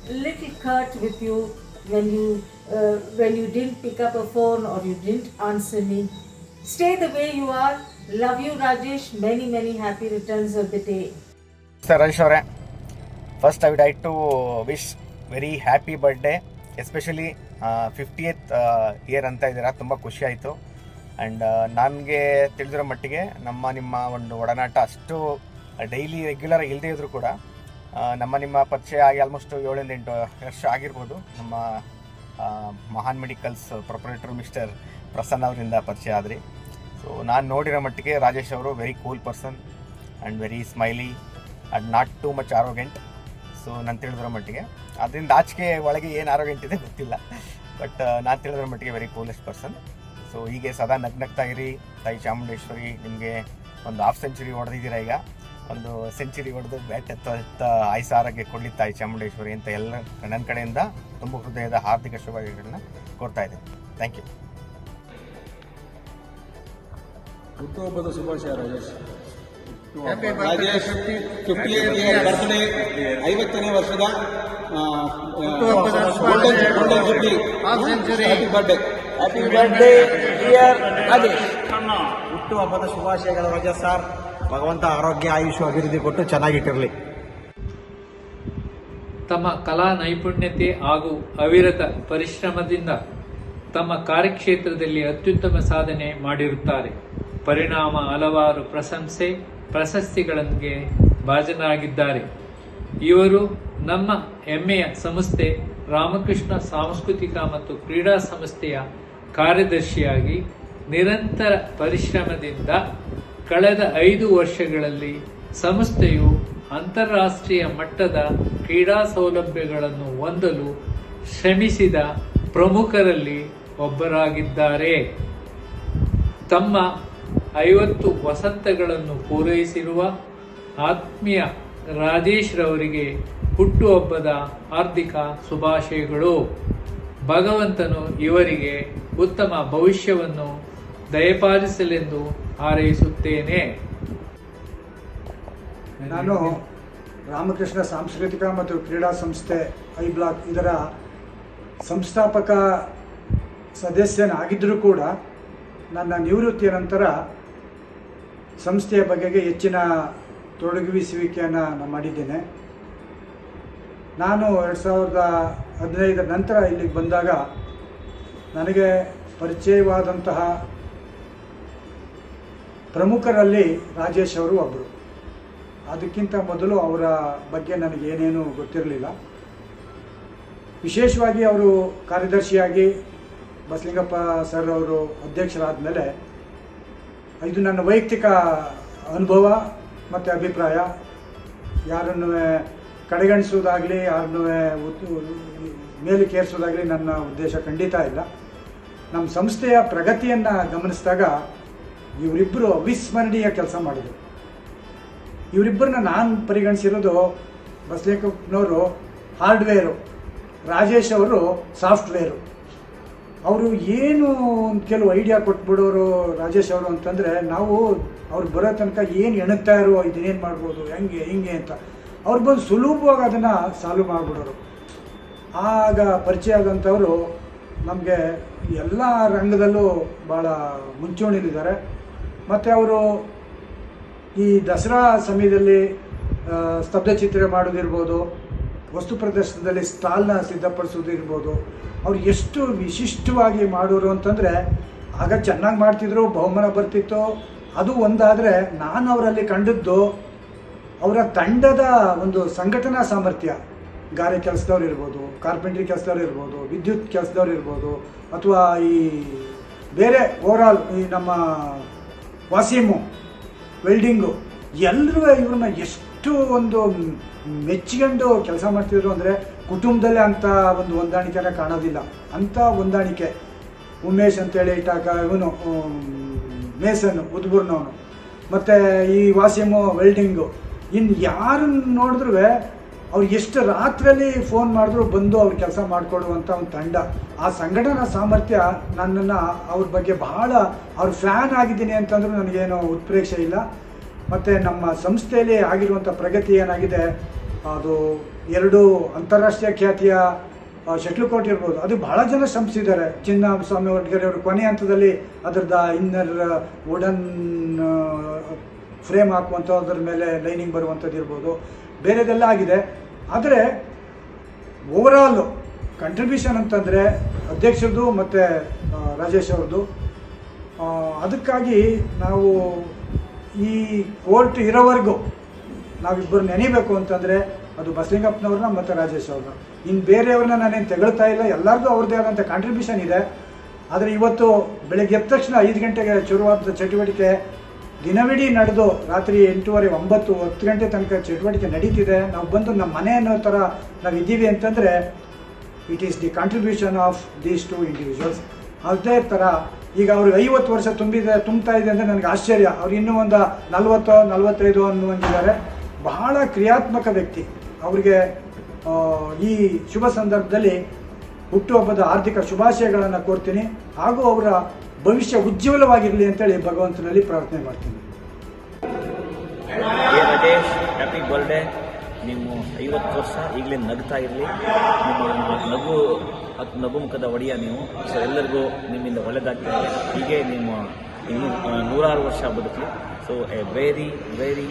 a little curt with you when you didn't pick up a phone or you didn't answer me. Stay the way you are. Love you, Rajesh. Many, many happy returns of the day. Sir Ranshore, first I would like to wish very happy birthday, especially 50th year ಅಂತ ಇದ್ದೀರಾ. ತುಂಬ ಖುಷಿ ಆಯಿತು. And ನನಗೆ ತಿಳಿದಿರೋ ಮಟ್ಟಿಗೆ ನಿಮ್ಮ ಒಂದು ಒಡನಾಟ ಅಷ್ಟು ಡೈಲಿ ರೆಗ್ಯುಲರ್ ಇಲ್ಲದೇ ಇದ್ದರೂ ಕೂಡ ನಿಮ್ಮ ಪರಿಚಯ ಆಗಿ ಆಲ್ಮೋಸ್ಟ್ 7-8 ವರ್ಷ ಆಗಿರ್ಬೋದು. ನಮ್ಮ ಮಹಾನ್ ಮೆಡಿಕಲ್ಸ್ ಪ್ರೊಪ್ರೈಟರ್ ಮಿಸ್ಟರ್ ಪ್ರಸನ್ನ ಅವರಿಂದ ಪರಿಚಯ ಆದ್ರಿ. ಸೊ ನಾನು ನೋಡಿರೋ ಮಟ್ಟಿಗೆ ರಾಜೇಶ್ ಅವರು very cool person and very smiley and not too much ಆರೋಗೆಂಟ್. So ನಾನು ತಿಳಿದಿರೋ ಮಟ್ಟಿಗೆ ಅದರಿಂದ ಆಚೆಗೆ ಒಳಗೆ ಏನು ಆರೋಗೆಂಟ್ ಇದೆ ಗೊತ್ತಿಲ್ಲ, ಬಟ್ ನಾನು ತಿಳಿದಿರೋ ಮಟ್ಟಿಗೆ ವೆರಿ ಕೂಲೆಸ್ಟ್ ಪರ್ಸನ್. ಸೊ ಹೀಗೆ ಸದಾ ನಗ್ನಗ್ತಾ ಇರಿ. ತಾಯಿ ಚಾಮುಂಡೇಶ್ವರಿ ನಿಮಗೆ ಒಂದು ಹಾಫ್ ಸೆಂಚುರಿ ಹೊಡೆದಿದ್ದೀರಾ, ಈಗ ಒಂದು ಸೆಂಚುರಿ ಹೊಡೆದು ಬ್ಯಾಟ್ ಎತ್ತ ಆಯುಷ್ಯ ಆರೋಗ್ಯ ಕೊಡಲಿ ತಾಯಿ ಚಾಮುಂಡೇಶ್ವರಿ ಅಂತ ಎಲ್ಲ ನನ್ನ ಕಡೆಯಿಂದ ತುಂಬ ಹೃದಯದ ಹಾರ್ದಿಕ ಶುಭಾಶಯಗಳನ್ನ ಕೋರ್ತಾ ಇದ್ದೀನಿ. Thank you. ಹುಟ್ಟುಹಬ್ಬದ ಶುಭಾಶಯ Rajesh. Rajesh 50th year birthday, 50ನೇ ವರ್ಷದ golden jubilee. Happy birthday. Happy birthday dear Rajesh. ಹುಟ್ಟುಹಬ್ಬದ ಶುಭಾಶಯಗಳು ರಾಜೇಶ್ ಸರ್. ಭಗವಂತ ಆರೋಗ್ಯ ಆಯುಷ್ ಅಭಿವೃದ್ಧಿ ಕೊಟ್ಟು ಚೆನ್ನಾಗಿಟ್ಟಿರಲಿ. ತಮ್ಮ ಕಲಾ ನೈಪುಣ್ಯತೆ ಹಾಗೂ ಅವಿರತ ಪರಿಶ್ರಮದಿಂದ ತಮ್ಮ ಕಾರ್ಯಕ್ಷೇತ್ರದಲ್ಲಿ ಅತ್ಯುತ್ತಮ ಸಾಧನೆ ಮಾಡಿರುತ್ತಾರೆ. ಪರಿಣಾಮ ಹಲವಾರು ಪ್ರಶಸ್ತಿಗಳಿಗೆ ಭಾಜನರಾಗಿದ್ದಾರೆ. ಇವರು ನಮ್ಮ ಹೆಮ್ಮೆಯ ಸಂಸ್ಥೆ ರಾಮಕೃಷ್ಣ ಸಾಂಸ್ಕೃತಿಕ ಮತ್ತು ಕ್ರೀಡಾ ಸಂಸ್ಥೆಯ ಕಾರ್ಯದರ್ಶಿಯಾಗಿ ನಿರಂತರ ಪರಿಶ್ರಮದಿಂದ ಕಳೆದ 5 ವರ್ಷಗಳಲ್ಲಿ ಸಂಸ್ಥೆಯು ಅಂತಾರಾಷ್ಟ್ರೀಯ ಮಟ್ಟದ ಕ್ರೀಡಾ ಸೌಲಭ್ಯಗಳನ್ನು ಹೊಂದಲು ಶ್ರಮಿಸಿದ ಪ್ರಮುಖರಲ್ಲಿ ಒಬ್ಬರಾಗಿದ್ದಾರೆ. ತಮ್ಮ 50 ವಸಂತಗಳನ್ನು ಪೂರೈಸಿರುವ ಆತ್ಮೀಯ ರಾಜೇಶ್ ರವರಿಗೆ ಹುಟ್ಟುಹಬ್ಬದ ಹಾರ್ದಿಕ ಶುಭಾಶಯಗಳು. ಭಗವಂತನು ಇವರಿಗೆ ಉತ್ತಮ ಭವಿಷ್ಯವನ್ನು ದಯಪಾಲಿಸಲೆಂದು ಹಾರೈಸುತ್ತೇನೆ. ನಾನು ರಾಮಕೃಷ್ಣ ಸಾಂಸ್ಕೃತಿಕ ಮತ್ತು ಕ್ರೀಡಾ ಸಂಸ್ಥೆ ಐ ಬ್ಲಾಕ್ ಇದರ ಸಂಸ್ಥಾಪಕ ಸದಸ್ಯನಾಗಿದ್ದರೂ ಕೂಡ ನನ್ನ ನಿವೃತ್ತಿಯ ನಂತರ ಸಂಸ್ಥೆಯ ಬಗೆಗೆ ಹೆಚ್ಚಿನ ತೊಡಗಿಸುವಿಕೆಯನ್ನು ಮಾಡಿದ್ದೇನೆ. ನಾನು 2015 ನಂತರ ಇಲ್ಲಿಗೆ ಬಂದಾಗ ನನಗೆ ಪರಿಚಯವಾದಂತಹ ಪ್ರಮುಖರಲ್ಲಿ ರಾಜೇಶ್ ಅವರು ಒಬ್ಬರು. ಅದಕ್ಕಿಂತ ಮೊದಲು ಅವರ ಬಗ್ಗೆ ನನಗೇನೇನು ಗೊತ್ತಿರಲಿಲ್ಲ. ವಿಶೇಷವಾಗಿ ಅವರು ಕಾರ್ಯದರ್ಶಿಯಾಗಿ ಬಸಲಿಂಗಪ್ಪ ಸರ್ ಅವರು ಅಧ್ಯಕ್ಷರಾದ ಮೇಲೆ ಇದು ನನ್ನ ವೈಯಕ್ತಿಕ ಅನುಭವ ಮತ್ತು ಅಭಿಪ್ರಾಯ. ಯಾರನ್ನು ಕಡೆಗಣಿಸೋದಾಗಲಿ ಯಾರನ್ನೂ ಮೇಲಕ್ಕೇರಿಸೋದಾಗಲಿ ನನ್ನ ಉದ್ದೇಶ ಖಂಡಿತ ಇಲ್ಲ. ನಮ್ಮ ಸಂಸ್ಥೆಯ ಪ್ರಗತಿಯನ್ನು ಗಮನಿಸಿದಾಗ ಇವರಿಬ್ಬರು ಅವಿಸ್ಮರಣೀಯ ಕೆಲಸ ಮಾಡಿದರು. ಇವರಿಬ್ಬರನ್ನ ನಾನು ಪರಿಗಣಿಸಿರೋದು, ಬಸಲಿಂಗಪ್ಪನವರು ಹಾರ್ಡ್ವೇರು, ರಾಜೇಶ್ ಅವರು ಸಾಫ್ಟ್ವೇರು. ಅವರು ಏನು ಕೆಲವು ಐಡಿಯಾ ಕೊಟ್ಬಿಡೋರು ರಾಜೇಶ್ ಅವರು ಅಂತಂದರೆ, ನಾವು ಅವ್ರು ಬರೋ ತನಕ ಏನು ಎಣಗ್ತಾ ಇರೋ ಇದನ್ನೇನು ಮಾಡ್ಬೋದು, ಹಿಂಗೆ ಅಂತ ಅವ್ರು ಬಂದು ಸುಲಭವಾಗಿ ಅದನ್ನು ಸಾಲ್ವ್ ಮಾಡಿಬಿಡೋರು. ಆಗ ಪರಿಚಯ ಆದಂಥವರು ನಮಗೆ ಎಲ್ಲ ರಂಗದಲ್ಲೂ ಭಾಳ ಮುಂಚೂಣಿಲಿದ್ದಾರೆ. ಮತ್ತು ಅವರು ಈ ದಸರಾ ಸಮಯದಲ್ಲಿ ಸ್ತಬ್ಧಚಿತ್ರ ಮಾಡೋದಿರ್ಬೋದು, ವಸ್ತು ಪ್ರದರ್ಶನದಲ್ಲಿ ಸ್ಟಾಲ್ನ ಸಿದ್ಧಪಡಿಸೋದಿರ್ಬೋದು, ಅವ್ರು ಎಷ್ಟು ವಿಶಿಷ್ಟವಾಗಿ ಮಾಡೋರು ಅಂತಂದರೆ, ಆಗ ಚೆನ್ನಾಗಿ ಮಾಡ್ತಿದ್ರು, ಬಹುಮಾನ ಬರ್ತಿತ್ತು. ಅದು ಒಂದಾದರೆ ನಾನು ಅವರಲ್ಲಿ ಕಂಡದ್ದು ಅವರ ತಂಡದ ಒಂದು ಸಂಘಟನಾ ಸಾಮರ್ಥ್ಯ. ಗಾರೆ ಕೆಲಸದವ್ರು ಇರ್ಬೋದು, ಕಾರ್ಪೆಂಟ್ರಿ ಕೆಲಸದವ್ರು ಇರ್ಬೋದು, ವಿದ್ಯುತ್ ಕೆಲಸದವ್ರು ಇರ್ಬೋದು, ಅಥವಾ ಈ ಬೇರೆ ಓವರಾಲ್ ಈ ನಮ್ಮ ವಾಸಿಮು ವೆಲ್ಡಿಂಗು, ಎಲ್ಲರೂ ಇವ್ರನ್ನ ಎಷ್ಟು ಎಷ್ಟು ಒಂದು ಮೆಚ್ಚಿಕೊಂಡು ಕೆಲಸ ಮಾಡ್ತಿದ್ರು ಅಂದರೆ ಕುಟುಂಬದಲ್ಲೇ ಅಂಥ ಒಂದು ಹೊಂದಾಣಿಕೆನ ಕಾಣೋದಿಲ್ಲ. ಅಂಥ ಹೊಂದಾಣಿಕೆ. ಉಮೇಶ್ ಅಂತೇಳಿ ಇಟ್ಟಾಗ ಇವನು ಮೇಸನ್ ಉದ್ಬೂರ್ನವನು, ಮತ್ತು ಈ ವಾಸಿಮು ವೆಲ್ಡಿಂಗು, ಇನ್ನು ಯಾರನ್ನು ನೋಡಿದ್ರೂ ಅವ್ರು ಎಷ್ಟು ರಾತ್ರಿಯಲ್ಲಿ ಫೋನ್ ಮಾಡಿದ್ರು ಬಂದು ಅವ್ರು ಕೆಲಸ ಮಾಡಿಕೊಡುವಂಥ ಒಂದು ತಂಡ. ಆ ಸಂಘಟನಾ ಸಾಮರ್ಥ್ಯ ನನ್ನನ್ನು ಅವ್ರ ಬಗ್ಗೆ ಬಹಳ ಅವ್ರ ಫ್ಯಾನ್ ಆಗಿದ್ದೀನಿ ಅಂತಂದ್ರೂ ನನಗೇನು ಉತ್ಪ್ರೇಕ್ಷೆ ಇಲ್ಲ. ಮತ್ತು ನಮ್ಮ ಸಂಸ್ಥೆಯಲ್ಲಿ ಆಗಿರುವಂಥ ಪ್ರಗತಿ ಏನಾಗಿದೆ, ಅದು 2 ಅಂತಾರಾಷ್ಟ್ರೀಯ ಖ್ಯಾತಿಯ ಶಟ್ಲ್ ಕೋರ್ಟ್ ಇರ್ಬೋದು, ಅದು ಬಹಳ ಜನ ಶ್ರಮಿಸಿದ್ದಾರೆ. ಚಿನ್ನಸ್ವಾಮಿ ಒಡ್ಗೆರೆ ಅವರು ಕೊನೆ ಹಂತದಲ್ಲಿ ಅದರದ ಇನ್ನರ್ ವುಡನ್ ಫ್ರೇಮ್ ಹಾಕುವಂಥದ್ರ ಮೇಲೆ ಲೈನಿಂಗ್ ಬರುವಂಥದ್ದು ಇರ್ಬೋದು, ಬೇರೆದೆಲ್ಲ ಆಗಿದೆ. ಆದರೆ ಓವರಾಲು ಕಂಟ್ರಿಬ್ಯೂಷನ್ ಅಂತಂದರೆ ಅಧ್ಯಕ್ಷರದು ಮತ್ತು ರಾಜೇಶ್ ಅವ್ರದ್ದು. ಅದಕ್ಕಾಗಿ ನಾವು ಈ ಕೋರ್ಟ್ ಇರೋವರೆಗೂ ನಾವಿಬ್ಬರು ನೆನೀಬೇಕು ಅಂತಂದರೆ ಅದು ಬಸಲಿಂಗಪ್ಪನವ್ರನ್ನ ಮತ್ತು ರಾಜೇಶ್ ಅವ್ರನ್ನ. ಇನ್ನು ಬೇರೆಯವ್ರನ್ನ ನಾನೇನು ತೆಗಳ್ತಾ ಇಲ್ಲ, ಎಲ್ಲರಿಗೂ ಅವ್ರದ್ದೇ ಆದಂಥ ಕಾಂಟ್ರಿಬ್ಯೂಷನ್ ಇದೆ. ಆದರೆ ಇವತ್ತು ಬೆಳಗ್ಗೆ ಎದ್ದ ತಕ್ಷಣ 5 ಗಂಟೆಗೆ ಶುರುವಾದ ಚಟುವಟಿಕೆ ದಿನವಿಡೀ ನಡೆದು ರಾತ್ರಿ 8:30, 9, 10 ಗಂಟೆ ತನಕ ಚಟುವಟಿಕೆ ನಡೀತಿದೆ. ನಾವು ಬಂದು ನಮ್ಮ ಮನೆ ಅನ್ನೋ ಥರ ನಾವು ಇದ್ದೀವಿ ಅಂತಂದರೆ it is the contribution of these 2 individuals. ಅದೇ ಥರ ಈಗ ಅವ್ರಿಗೆ 50 ವರ್ಷ ತುಂಬ್ತಾ ಇದೆ ಅಂದರೆ ನನಗೆ ಆಶ್ಚರ್ಯ. ಅವ್ರು ಇನ್ನೂ ಒಂದು 40, 45 ಅನ್ನುವಂತಿದ್ದಾರೆ. ಬಹಳ ಕ್ರಿಯಾತ್ಮಕ ವ್ಯಕ್ತಿ. ಅವರಿಗೆ ಈ ಶುಭ ಸಂದರ್ಭದಲ್ಲಿ ಹುಟ್ಟುಹಬ್ಬದ ಆರ್ಥಿಕ ಶುಭಾಶಯಗಳನ್ನು ಕೋರ್ತೀನಿ. ಹಾಗೂ ಅವರ ಭವಿಷ್ಯ ಉಜ್ವಲವಾಗಿರಲಿ ಅಂತೇಳಿ ಭಗವಂತನಲ್ಲಿ ಪ್ರಾರ್ಥನೆ ಮಾಡ್ತೀನಿ. Rajesh, happy birthday. ನೀವು 50 ವರ್ಷ ಈಗಲೇ ನಗ್ತಾ ಇರಲಿ. ನಿಮ್ಮ ನಗು ಮುಖದ ಒಡೆಯ ನೀವು. ಸೊ ಎಲ್ಲರಿಗೂ ನಿಮ್ಮಿಂದ ಒಳ್ಳೆಯದಾಗ್ತಾ ಇದೆ. ಹೀಗೆ ನಿಮ್ಮ ಇನ್ನೂ 106 ವರ್ಷ ಬದುಕಲಿ. So a very very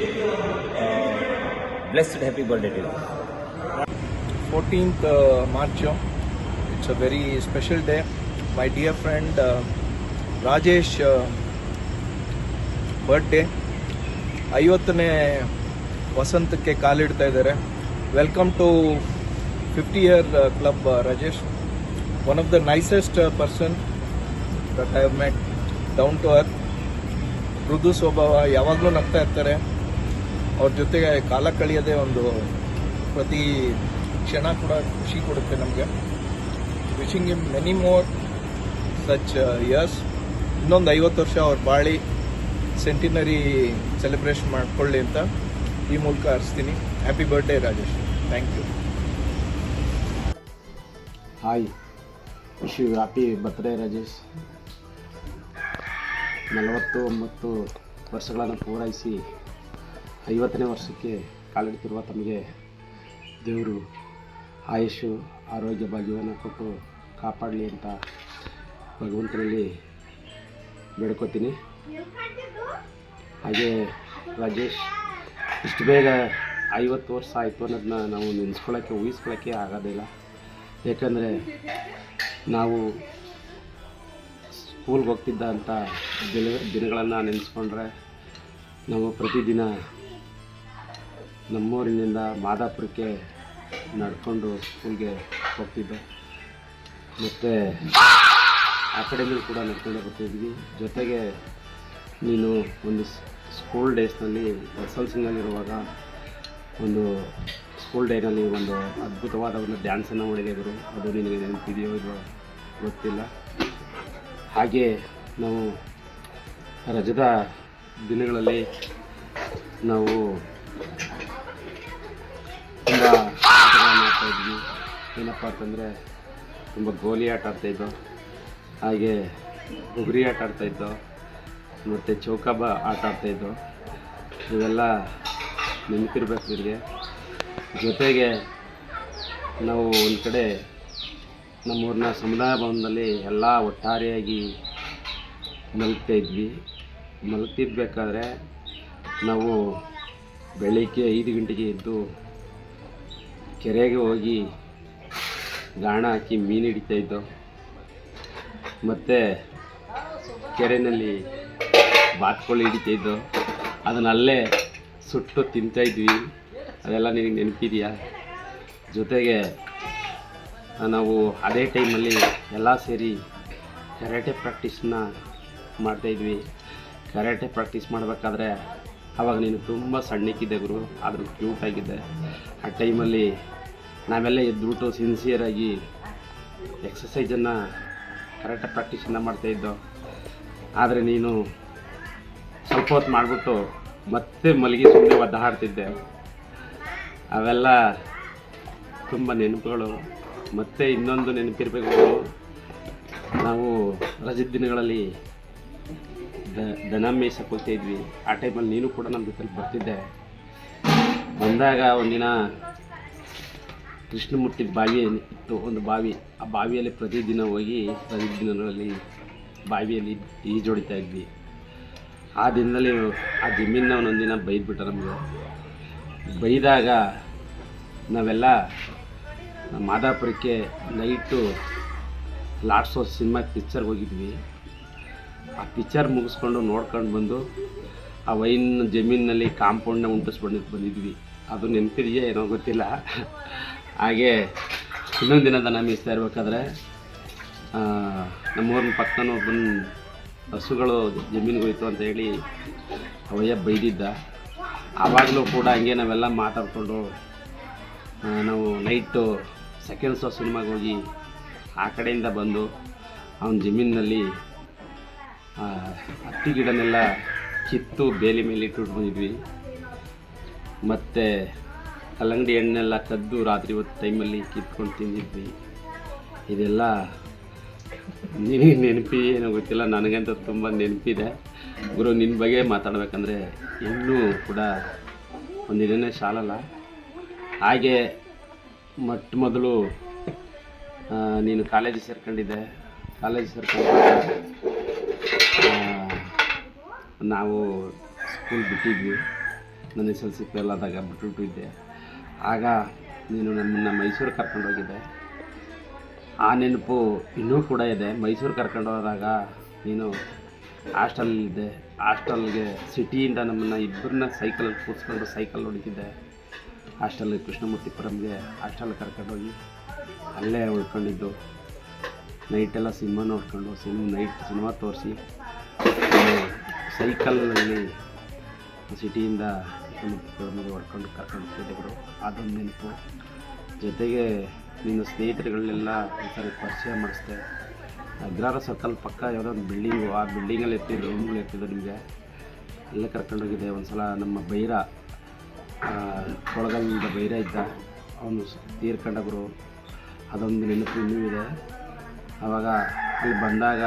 blessed happy birthday to you. 14th March. It's a very special day. My dear friend Rajesh birthday. 50ನೇ ವಸಂತಕ್ಕೆ ಕಾಲಿಡ್ತಾ ಇದ್ದಾರೆ. Welcome to 50-year club Rajesh. One of the nicest person that I have met. Down to earth, ಮೃದು ಸ್ವಭಾವ, ಯಾವಾಗಲೂ ನಗ್ತಾ ಇರ್ತಾರೆ. ಅವ್ರ ಜೊತೆಗೆ ಕಾಲ ಕಳೆಯೋದೇ ಒಂದು ಪ್ರತಿ ಕ್ಷಣ ಕೂಡ ಖುಷಿ ಕೊಡುತ್ತೆ ನಮಗೆ. Wishing him many more such years. ಇನ್ನೊಂದು 50 ವರ್ಷ ಅವ್ರ ಬಾಳಿ ಸೆಂಟಿನರಿ ಸೆಲೆಬ್ರೇಷನ್ ಮಾಡ್ಕೊಳ್ಳಿ ಅಂತ ಈ ಮೂಲಕ ಹರಿಸ್ತೀನಿ. Happy birthday Rajesh. Thank you. Hi, wish you happy birthday Rajesh. 49 ವರ್ಷಗಳನ್ನು ಪೂರೈಸಿ 50ನೇ ವರ್ಷಕ್ಕೆ ಕಾಲಿಡ್ತಿರುವ ತಮಗೆ ದೇವರು ಆಯುಷು ಆರೋಗ್ಯ ಭಾಗ್ಯವನ್ನು ಕೊಟ್ಟು ಕಾಪಾಡಲಿ ಅಂತ ಭಗವಂತನಲ್ಲಿ ಬೇಡ್ಕೋತೀನಿ. ಹಾಗೆ ರಾಜೇಶ್, ಇಷ್ಟು ಬೇಗ 50 ವರ್ಷ ಆಯಿತು ಅನ್ನೋದನ್ನ ನಾವು ಊಹಿಸ್ಕೊಳ್ಳೋಕ್ಕೆ ಆಗೋದಿಲ್ಲ. ಏಕೆಂದರೆ ನಾವು ಸ್ಕೂಲ್ಗೆ ಹೋಗ್ತಿದ್ದಂಥ ದಿನಗಳನ್ನು ನೆನೆಸ್ಕೊಂಡ್ರೆ ನಾವು ಪ್ರತಿದಿನ ನಮ್ಮೂರಿನಿಂದ ಮಾದಾಪುರಕ್ಕೆ ನಡ್ಕೊಂಡು ಸ್ಕೂಲ್ಗೆ ಹೋಗ್ತಿದ್ದೋ. ಮತ್ತು ಆ ಕಡೆಯಲ್ಲೂ ಕೂಡ ನಡ್ಕೊಂಡು ಬರ್ತಿದ್ವಿ. ಜೊತೆಗೆ ನೀನು ಒಂದು ಸ್ಕೂಲ್ ಡೇಸ್ನಲ್ಲಿ SLCನಲ್ಲಿರುವಾಗ ಒಂದು ಸ್ಕೂಲ್ ಡೇನಲ್ಲಿ ಒಂದು ಅದ್ಭುತವಾದ ಒಂದು ಡ್ಯಾನ್ಸನ್ನು ಮಾಡಿದೆ ಗುರು. ಅದು ನಿನಗೆ ನೆನಪಿದೆಯೋ ಇಲ್ವೋ ಗೊತ್ತಿಲ್ಲ. ಹಾಗೆ ನಾವು ರಜದ ದಿನಗಳಲ್ಲಿ ನಾವು ತುಂಬ ಆಟಗಳನ್ನು ಆಡ್ತಾಯಿದ್ವಿ. ಏನಪ್ಪ ಅಂತಂದರೆ ತುಂಬ ಗೋಲಿ ಆಟ ಆಡ್ತಾಯಿದ್ದೋ, ಹಾಗೆ ಉಗುರಿ ಆಟ ಆಡ್ತಾಯಿದ್ದೋ, ಮತ್ತು ಚೌಕಾಬ ಆಟ ಆಡ್ತಾಯಿದ್ದೋ. ಇವೆಲ್ಲ ನೆನಪಿರ್ಬೇಕು ನಿಮಗೆ. ಜೊತೆಗೆ ನಾವು ಒಂದು ಕಡೆ ನಮ್ಮೂರಿನ ಸಮುದಾಯ ಭವನದಲ್ಲಿ ಎಲ್ಲ ಒಟ್ಟಾರೆಯಾಗಿ ಮಲಗ್ತಾಯಿದ್ವಿ. ಮಲಗ್ತಿರ್ಬೇಕಾದ್ರೆ ನಾವು ಬೆಳಗ್ಗೆ 5 ಗಂಟೆಗೆ ಎದ್ದು ಕೆರೆಗೆ ಹೋಗಿ ಗಾಣ ಹಾಕಿ ಮೀನು ಹಿಡಿತಾಯಿದ್ದೋ. ಮತ್ತು ಕೆರೆಯಲ್ಲಿ ಬಾತುಕೋಳಿ ಹಿಡಿತಾಯಿದ್ದೋ. ಅದನ್ನಲ್ಲೇ ಸುಟ್ಟು ತಿಂತಾಯಿದ್ವಿ. ಅದೆಲ್ಲ ನಿನಗೆ ನೆನಪಿದೆಯಾ? ಜೊತೆಗೆ ನಾವು ಅದೇ ಟೈಮಲ್ಲಿ ಎಲ್ಲ ಸೇರಿ ಕರಾಟೆ ಪ್ರಾಕ್ಟೀಸನ್ನ ಮಾಡ್ತಾಯಿದ್ವಿ. ಕರಾಟೆ ಪ್ರಾಕ್ಟೀಸ್ ಮಾಡಬೇಕಾದ್ರೆ ಆವಾಗ ನೀನು ತುಂಬ ಸಣ್ಣಕ್ಕಿದ್ದೆ ಗುರು, ಆದರೂ ಕ್ಯೂಟಾಗಿದ್ದೆ. ಆ ಟೈಮಲ್ಲಿ ನಾವೆಲ್ಲ ಎದ್ದುಬಿಟ್ಟು ಸಿನ್ಸಿಯರಾಗಿ ಎಕ್ಸಸೈಜನ್ನು ಕರೆಕ್ಟಾಗಿ ಪ್ರಾಕ್ಟೀಸನ್ನು ಮಾಡ್ತಾಯಿದ್ದೋ. ಆದರೆ ನೀನು ಸ್ವಲ್ಪ ಹೊತ್ತು ಮಾಡಿಬಿಟ್ಟು ಮತ್ತೆ ಮಲಗಿ ಸುಮ್ಮನೆ ಒದ್ದಾಡ್ತಿದ್ದೆ. ಅವೆಲ್ಲ ತುಂಬ ನೆನಪುಗಳು. ಮತ್ತು ಇನ್ನೊಂದು ನೆನಪಿರಬೇಕು, ನಾವು ರಜದ ದಿನಗಳಲ್ಲಿ ದನ ಮೇಯ್ಸಕ್ಕೆ ಹೋಗ್ತಾಯಿದ್ವಿ. ಆ ಟೈಮಲ್ಲಿ ನೀನು ಕೂಡ ನಮ್ಮ ಜೊತೆಲಿ ಬರ್ತಿದ್ದೆ. ಬಂದಾಗ ಒಂದಿನ ಕೃಷ್ಣಮೂರ್ತಿ ಬಾವಿ ಇತ್ತು, ಒಂದು ಬಾವಿ. ಆ ಬಾವಿಯಲ್ಲಿ ಪ್ರತಿದಿನ ಹೋಗಿ ರಜದ ದಿನಗಳಲ್ಲಿ ಬಾವಿಯಲ್ಲಿ ಈಜೊಡಿತಾ ಇದ್ವಿ. ಆ ದಿನದಲ್ಲಿ ಆ ಜಮೀನ ಒಂದೊಂದಿನ ಬೈದ್ಬಿಟ್ಟ ನಮಗೆ. ಬೈದಾಗ ನಾವೆಲ್ಲ ಮಾದಾಪುರಕ್ಕೆ ನೈಟು ಲಾಸ್ಟ್ ಸಿನಿಮಾ ಪಿಕ್ಚರ್ಗೆ ಹೋಗಿದ್ವಿ. ಆ ಪಿಕ್ಚರ್ ಮುಗಿಸ್ಕೊಂಡು ನೋಡ್ಕೊಂಡು ಬಂದು ಆ ವೈನ್ ಜಮೀನಿನಲ್ಲಿ ಕಾಂಪೌಂಡ್ನ ಬಂದಿದ್ವಿ. ಅದು ನೆನಪಿದೆಯೇ ಏನೋ ಗೊತ್ತಿಲ್ಲ. ಹಾಗೆ ಇನ್ನೊಂದು ದಿನ ದನ ಮೇಯಿಸ್ತಾ ಇರ್ಬೇಕಾದ್ರೆ ನಮ್ಮೂರಿನ ಪಕ್ಕನೂ ಬಂದು ಹಸುಗಳು ಜಮೀನಿಗೆ ಹೋಯ್ತು ಅಂತ ಹೇಳಿ ಅವಯ್ಯ ಬೈದಿದ್ದ. ಆವಾಗಲೂ ಕೂಡ ಹಂಗೆ ನಾವೆಲ್ಲ ಮಾತಾಡಿಕೊಂಡು ನಾವು ನೈಟು ಸೆಕೆಂಡ್ ಶೋ ಸಿನಿಮಾಗೆ ಹೋಗಿ ಆ ಕಡೆಯಿಂದ ಬಂದು ಅವನ ಜಮೀನಿನಲ್ಲಿ ಹತ್ತಿ ಗಿಡನೆಲ್ಲ ಕಿತ್ತು ಬೇಲಿ ಮೇಲೆ ಇಟ್ಟು ಬಂದಿದ್ವಿ. ಮತ್ತು ಕಲ್ಲಂಗಡಿ ಹಣ್ಣೆಲ್ಲ ಕದ್ದು ರಾತ್ರಿ ಹೊತ್ತು ಟೈಮಲ್ಲಿ ಕಿತ್ಕೊಂಡು ತಿಂದಿದ್ವಿ. ಇದೆಲ್ಲ ನಿನಗೆ ನೆನಪಿದೆ ಏನೋ ಗೊತ್ತಿಲ್ಲ, ನನಗಂತೂ ತುಂಬ ನೆನಪಿದೆ ಗುರು. ನಿನ್ನ ಬಗ್ಗೆ ಮಾತಾಡಬೇಕಂದ್ರೆ ಇನ್ನೂ ಕೂಡ ಒಂದಿನೇ ಸಾಲಲ್ಲ. ಹಾಗೆ ಮೊದಲು ನೀನು ಕಾಲೇಜಿಗೆ ಸೇರ್ಕೊಂಡಿದ್ದೆ. ಕಾಲೇಜ್ ಸೇರ್ಕೊಂಡು ನಾವು ಸ್ಕೂಲ್ ಬಿಟ್ಟಿದ್ವಿ. ನನ್ನ SLC ಫೇಲ್ ಆದಾಗ ಬಿಟ್ಟುಬಿಟ್ಟಿದ್ದೆ. ಆಗ ನೀನು ನಮ್ಮನ್ನು ಮೈಸೂರು ಕರ್ಕೊಂಡೋಗಿದ್ದೆ. ಆ ನೆನಪು ಇನ್ನೂ ಕೂಡ ಇದೆ. ಮೈಸೂರು ಕರ್ಕೊಂಡು ಹೋದಾಗ ನೀನು ಹಾಸ್ಟೆಲಲ್ಲಿದ್ದೆ. ಹಾಸ್ಟೆಲ್ಗೆ ಸಿಟಿಯಿಂದ ನಮ್ಮನ್ನು ಇಬ್ಬರನ್ನ ಸೈಕಲಲ್ಲಿ ಕೂರಿಸ್ಕೊಂಡು ಸೈಕಲ್ ಹೊಡಿತಿದ್ದೆ. ಹಾಸ್ಟೆಲ್ ಕೃಷ್ಣಮೂರ್ತಿಪುರಂಗೆ ಹಾಸ್ಟೆಲ್ ಕರ್ಕೊಂಡೋಗಿ ಅಲ್ಲೇ ಉಳ್ಕೊಂಡಿದ್ದು. ನೈಟೆಲ್ಲ ಸಿನಿಮಾ ನೋಡ್ಕೊಂಡು ನೈಟ್ ಸಿನಿಮಾ ತೋರಿಸಿ ಸೈಕಲಲ್ಲಿ ಸಿಟಿಯಿಂದ ಕೃಷ್ಣಮೂರ್ತಿಪುರಂಗೆ ಹೊಡ್ಕೊಂಡು ಕರ್ಕೊಂಡು ಹೋಗಿದ್ರು. ಅದೊಂದು ನೆನಪು. ಜೊತೆಗೆ ನಿನ್ನ ಸ್ನೇಹಿತರುಗಳನ್ನೆಲ್ಲ ಈ ಥರ ಪರಿಚಯ ಮಾಡಿಸ್ದೆ. ಅಗ್ರಹಾರ ಸರ್ಕಲ್ ಪಕ್ಕ ಯಾವುದೋ ಒಂದು ಬಿಲ್ಡಿಂಗು, ಆ ಬಿಲ್ಡಿಂಗಲ್ಲಿ ಇರ್ತಿದ್ದು ರೂಮ್ಗಳು ಇರ್ತಿದ್ದು ನಿಮಗೆ ಅಲ್ಲೇ ಕರ್ಕೊಂಡೋಗಿದ್ದೆ. ಒಂದು ಸಲ ನಮ್ಮ ಬೈರ ಕೊಳಗಲ್ಲಿಂದ ಬೈರ ಇದ್ದ, ಅವನು ತೀರ್ಕೊಂಡವರು. ಅದೊಂದು ನೆನಪು ಇನ್ನೂ ಇದೆ. ಆವಾಗ ಅಲ್ಲಿ ಬಂದಾಗ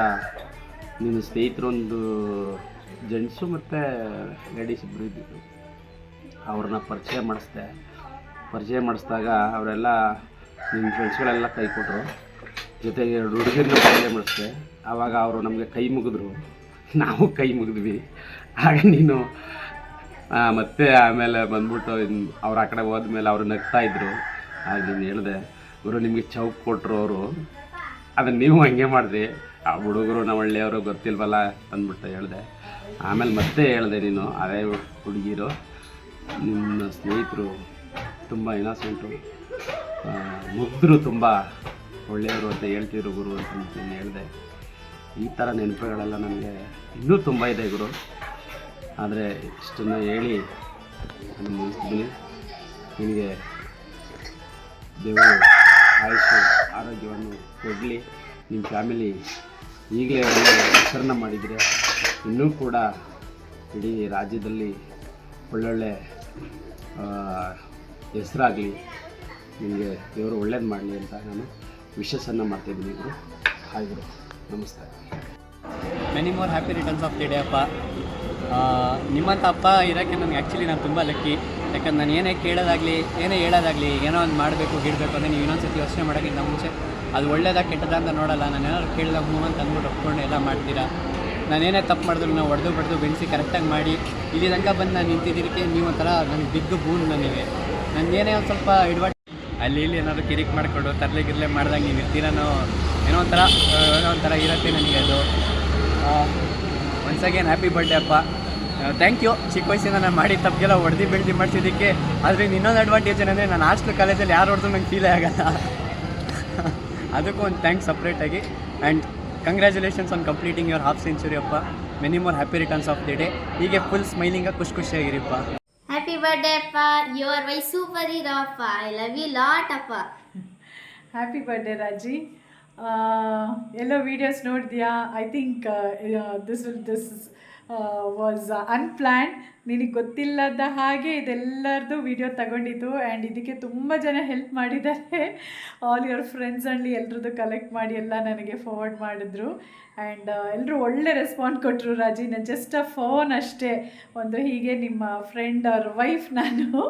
ನಿನ್ನ ಸ್ನೇಹಿತರೊಂದು ಜೆಂಟ್ಸು ಮತ್ತು ಲೇಡೀಸ್ ಇಬ್ಬರು ಇದ್ದಿದ್ದು. ಅವ್ರನ್ನ ಪರಿಚಯ ಮಾಡಿಸಿದಾಗ ಅವರೆಲ್ಲ ನಿಮ್ಮ ಫ್ರೆಂಡ್ಸ್ಗಳೆಲ್ಲ ಕೈ ಕೊಟ್ಟರು. ಜೊತೆಗೆ 2 ಹುಡುಗರನ್ನ ಪರಿಚಯ ಮಾಡಿಸ್ದೆ. ಆವಾಗ ಅವರು ನಮಗೆ ಕೈ ಮುಗಿದ್ರು, ನಾವು ಕೈ ಮುಗಿದ್ವಿ. ಆಗ ನೀನು ಮತ್ತೆ ಆಮೇಲೆ ಬಂದ್ಬಿಟ್ಟು ಅವ್ರು ಆ ಕಡೆ ಹೋದ್ಮೇಲೆ ಅವರು ನಗ್ತಾಯಿದ್ರು. ಆಗ ನೀನು ಹೇಳಿದೆ, ಗುರು ನಿಮಗೆ ಚೌಕ್ ಕೊಟ್ಟರು ಅವರು, ಅದನ್ನು ನೀವು ಹಂಗೆ ಮಾಡಿದ್ರಿ. ಆ ಹುಡುಗರು ನಾವು ಒಳ್ಳೆಯವರು ಗೊತ್ತಿಲ್ವಲ್ಲ ಅಂದ್ಬಿಟ್ಟು ಹೇಳಿದೆ. ಆಮೇಲೆ ಮತ್ತೆ ಹೇಳಿದೆ, ನೀನು ಅದೇ ಹುಡುಗಿರು ನಿಮ್ಮ ಸ್ನೇಹಿತರು ತುಂಬ ಇನೋಸೆಂಟು, ಮುಗ್ಧರು, ತುಂಬ ಒಳ್ಳೆಯವರು ಅಂತ ಹೇಳ್ತಿದ್ರು ಗುರು ಅಂತ ನೀನು ಹೇಳಿದೆ. ಈ ಥರ ನೆನಪುಗಳೆಲ್ಲ ನನಗೆ ಇನ್ನೂ ತುಂಬ ಇದೆ ಗುರು. ಆದರೆ ಇಷ್ಟನ್ನು ಹೇಳಿ ನಾನು ಮುಗಿಸ್ತೀನಿ. ನಿನಗೆ ದೇವರು ಆಯುಷ್ಯ ಆರೋಗ್ಯವನ್ನು ಕೊಡಲಿ. ನಿಮ್ಮ ಫ್ಯಾಮಿಲಿ ಈಗಲೇ ಒಳ್ಳೆಯ ಹೆಸರನ್ನ ಮಾಡಿದರೆ ಇನ್ನೂ ಕೂಡ ಇಡೀ ರಾಜ್ಯದಲ್ಲಿ ಒಳ್ಳೊಳ್ಳೆ ಹೆಸರಾಗಲಿ. ನಿಮಗೆ ದೇವರು ಒಳ್ಳೇದು ಮಾಡಲಿ ಅಂತ ನಾನು ವಿಶಸ್ಸನ್ನು ಮಾಡ್ತಾಯಿದ್ದೀನಿ ಗುರು. ಹಾಯ್ ಗುರು, ನಮಸ್ತೆ. Many more happy returns of the day ಅಪ್ಪ. ನಿಮ್ಮಂಥ ಅಪ್ಪ ಇರೋಕ್ಕೆ ನನಗೆ ಆ್ಯಕ್ಚುಲಿ ನಾನು ತುಂಬ ಲಕ್ಕಿ. ಯಾಕಂದ್ರೆ ನಾನು ಏನೇ ಕೇಳೋದಾಗಲಿ ಏನೇ ಹೇಳೋದಾಗಲಿ ಏನೋ ಒಂದು ಮಾಡಬೇಕು ಗಿಡಬೇಕು ಅಂದರೆ ನೀವು ಇನ್ನೊಂದು ಸತಿ ಯೋಚನೆ ಮಾಡೋಕ್ಕಿಂತ ಮುಂಚೆ ಅದು ಒಳ್ಳೇದಾಗ ಕೆಟ್ಟದ ಅಂತ ನೋಡೋಲ್ಲ. ನಾನು ಏನಾದ್ರು ಕೇಳಿದಾಗ ಅಂತ ಅಂದ್ಬಿಟ್ಟು ಒಪ್ಕೊಂಡು ಎಲ್ಲ ಮಾಡ್ತೀರಾ. ನಾನೇನೇ ತಪ್ಪು ಮಾಡಿದ್ರು ನಾವು ಹೊಡೆದು ಬೆಳೆಸಿ ಕರೆಕ್ಟಾಗಿ ಮಾಡಿ ಇಲ್ಲಿ ತನಕ ಬಂದು ನಾನು ನಿಂತಿದ್ದಕ್ಕೆ ನೀವು ಒಂಥರ ನನಗೆ ಬಿದ್ದು ಬೂನ್ ನನಗೆ. ನನಗೇನೇ ಒಂದು ಸ್ವಲ್ಪ ಅಲ್ಲಿ ಇಲ್ಲಿ ಏನಾದರೂ ಕಿರಿಕ್ ಮಾಡಿಕೊಂಡು ತರಲೆ ಮಾಡಿದಾಗ ನೀವು ಇರ್ತೀರನೋ ಏನೋ ಒಂಥರ ಇರುತ್ತೆ ನನಗೆ ಅದು. ಒನ್ಸ್ ಅಗೇನ್ ಹ್ಯಾಪಿ ಬರ್ಡೇ ಅಪ್ಪ. Thank you. ಚಿಕ್ಕ ವಯಸ್ಸಿಂದ ನಾನು ಮಾಡಿ ತಪ್ಪಿಗೆಲ್ಲ ಬೆಳೆದು ಮಾಡಿಸಿದ್ದಕ್ಕೆ. ಆದರೆ ಇನ್ನೊಂದು ಅಡ್ವಾಂಟೇಜ್ ಏನಂದರೆ ನಾನು ಹಾಸ್ಟೆಲ್ ಕಾಲೇಜಲ್ಲಿ ಯಾರು ಹೊಡೆದ್ರು ನಂಗೆ ಫೀಲೇ ಆಗೋಲ್ಲ. ಅದಕ್ಕೂ ಒಂದು ಥ್ಯಾಂಕ್ಸ್ ಸಪ್ರೇಟಾಗಿ. And congratulations on completing your half century ಅಪ್ಪ. Many more happy returns of the day. ಹೀಗೆ ಫುಲ್ ಸ್ಮೈಲಿಂಗ ಖುಷಿಯಾಗಿರಿಪ್ಪ. ಹ್ಯಾಪಿ ಬರ್ಡೇ ಅಪ್ಪ, you are my super hero ಅಪ್ಪ, ಐ ಲವ್ ಯು ಲಾಟ್ ಅಪ್ಪ. Happy birthday Raji. ಎಲ್ಲೋ ವೀಡಿಯೋಸ್ ನೋಡಿದ್ಯಾ? I think this was unplanned. ನಿನಗೆ ಗೊತ್ತಿಲ್ಲದ ಹಾಗೆ ಇದೆಲ್ಲರದು ವೀಡಿಯೋ ತಗೊಂಡಿದ್ದು ಆ್ಯಂಡ್ ಇದಕ್ಕೆ ತುಂಬ ಜನ ಹೆಲ್ಪ್ ಮಾಡಿದ್ದಾರೆ. ಆಲ್ ಯುವರ್ ಫ್ರೆಂಡ್ಸ್ ಅಲ್ಲಿ ಎಲ್ಲರದ್ದು ಕಲೆಕ್ಟ್ ಮಾಡಿ ಎಲ್ಲ ನನಗೆ ಫಾರ್ವರ್ಡ್ ಮಾಡಿದ್ರು ಆ್ಯಂಡ್ ಎಲ್ಲರೂ ಒಳ್ಳೆ ರೆಸ್ಪಾನ್ಸ್ ಕೊಟ್ಟರು. ರಾಜಿ, ನಾನು ಜಸ್ಟ್ ಫೋನ್ ಅಷ್ಟೇ ಒಂದು ಹೀಗೆ ನಿಮ್ಮ ಫ್ರೆಂಡ್ ಅವ್ರ ವೈಫ್ ನಾನು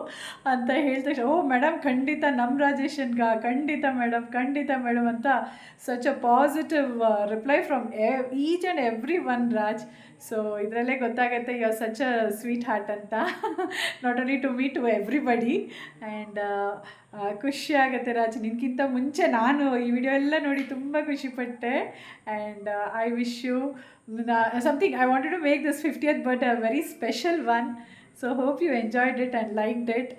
ಅಂತ ಹೇಳ್ತಾ, ಓ ಮೇಡಮ್ ಖಂಡಿತ ನಮ್ಮ ರಾಜೇಶನ್ಗ ಖಂಡಿತ ಮೇಡಮ್ ಅಂತ such a positive reply from each and every one Raj. So ಇದರಲ್ಲೇ ಗೊತ್ತಾಗುತ್ತೆ you are such a sweet heart ಅಂತ, not only to me to everybody. And ಖುಷಿ ಆಗುತ್ತೆ ರಾಜ್. ನಿನಗಿಂತ ಮುಂಚೆ ನಾನು ಈ ವಿಡಿಯೋ ಎಲ್ಲ ನೋಡಿ ತುಂಬ ಖುಷಿಪಟ್ಟೆ. And I wish you something. I wanted to make this 50th birthday a very special one. So hope you enjoyed it and liked it.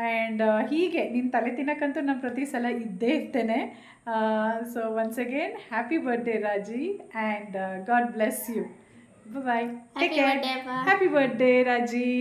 And ಹೀಗೆ ನಿನ್ನ ತಲೆ ತಿನ್ನಕ್ಕಂತೂ ನಾನು ಪ್ರತಿ ಸಲ ಇದ್ದೇ ಇರ್ತೇನೆ. So once again happy birthday Raji and God bless you. Bye-bye. Take care. Happy birthday, Raji.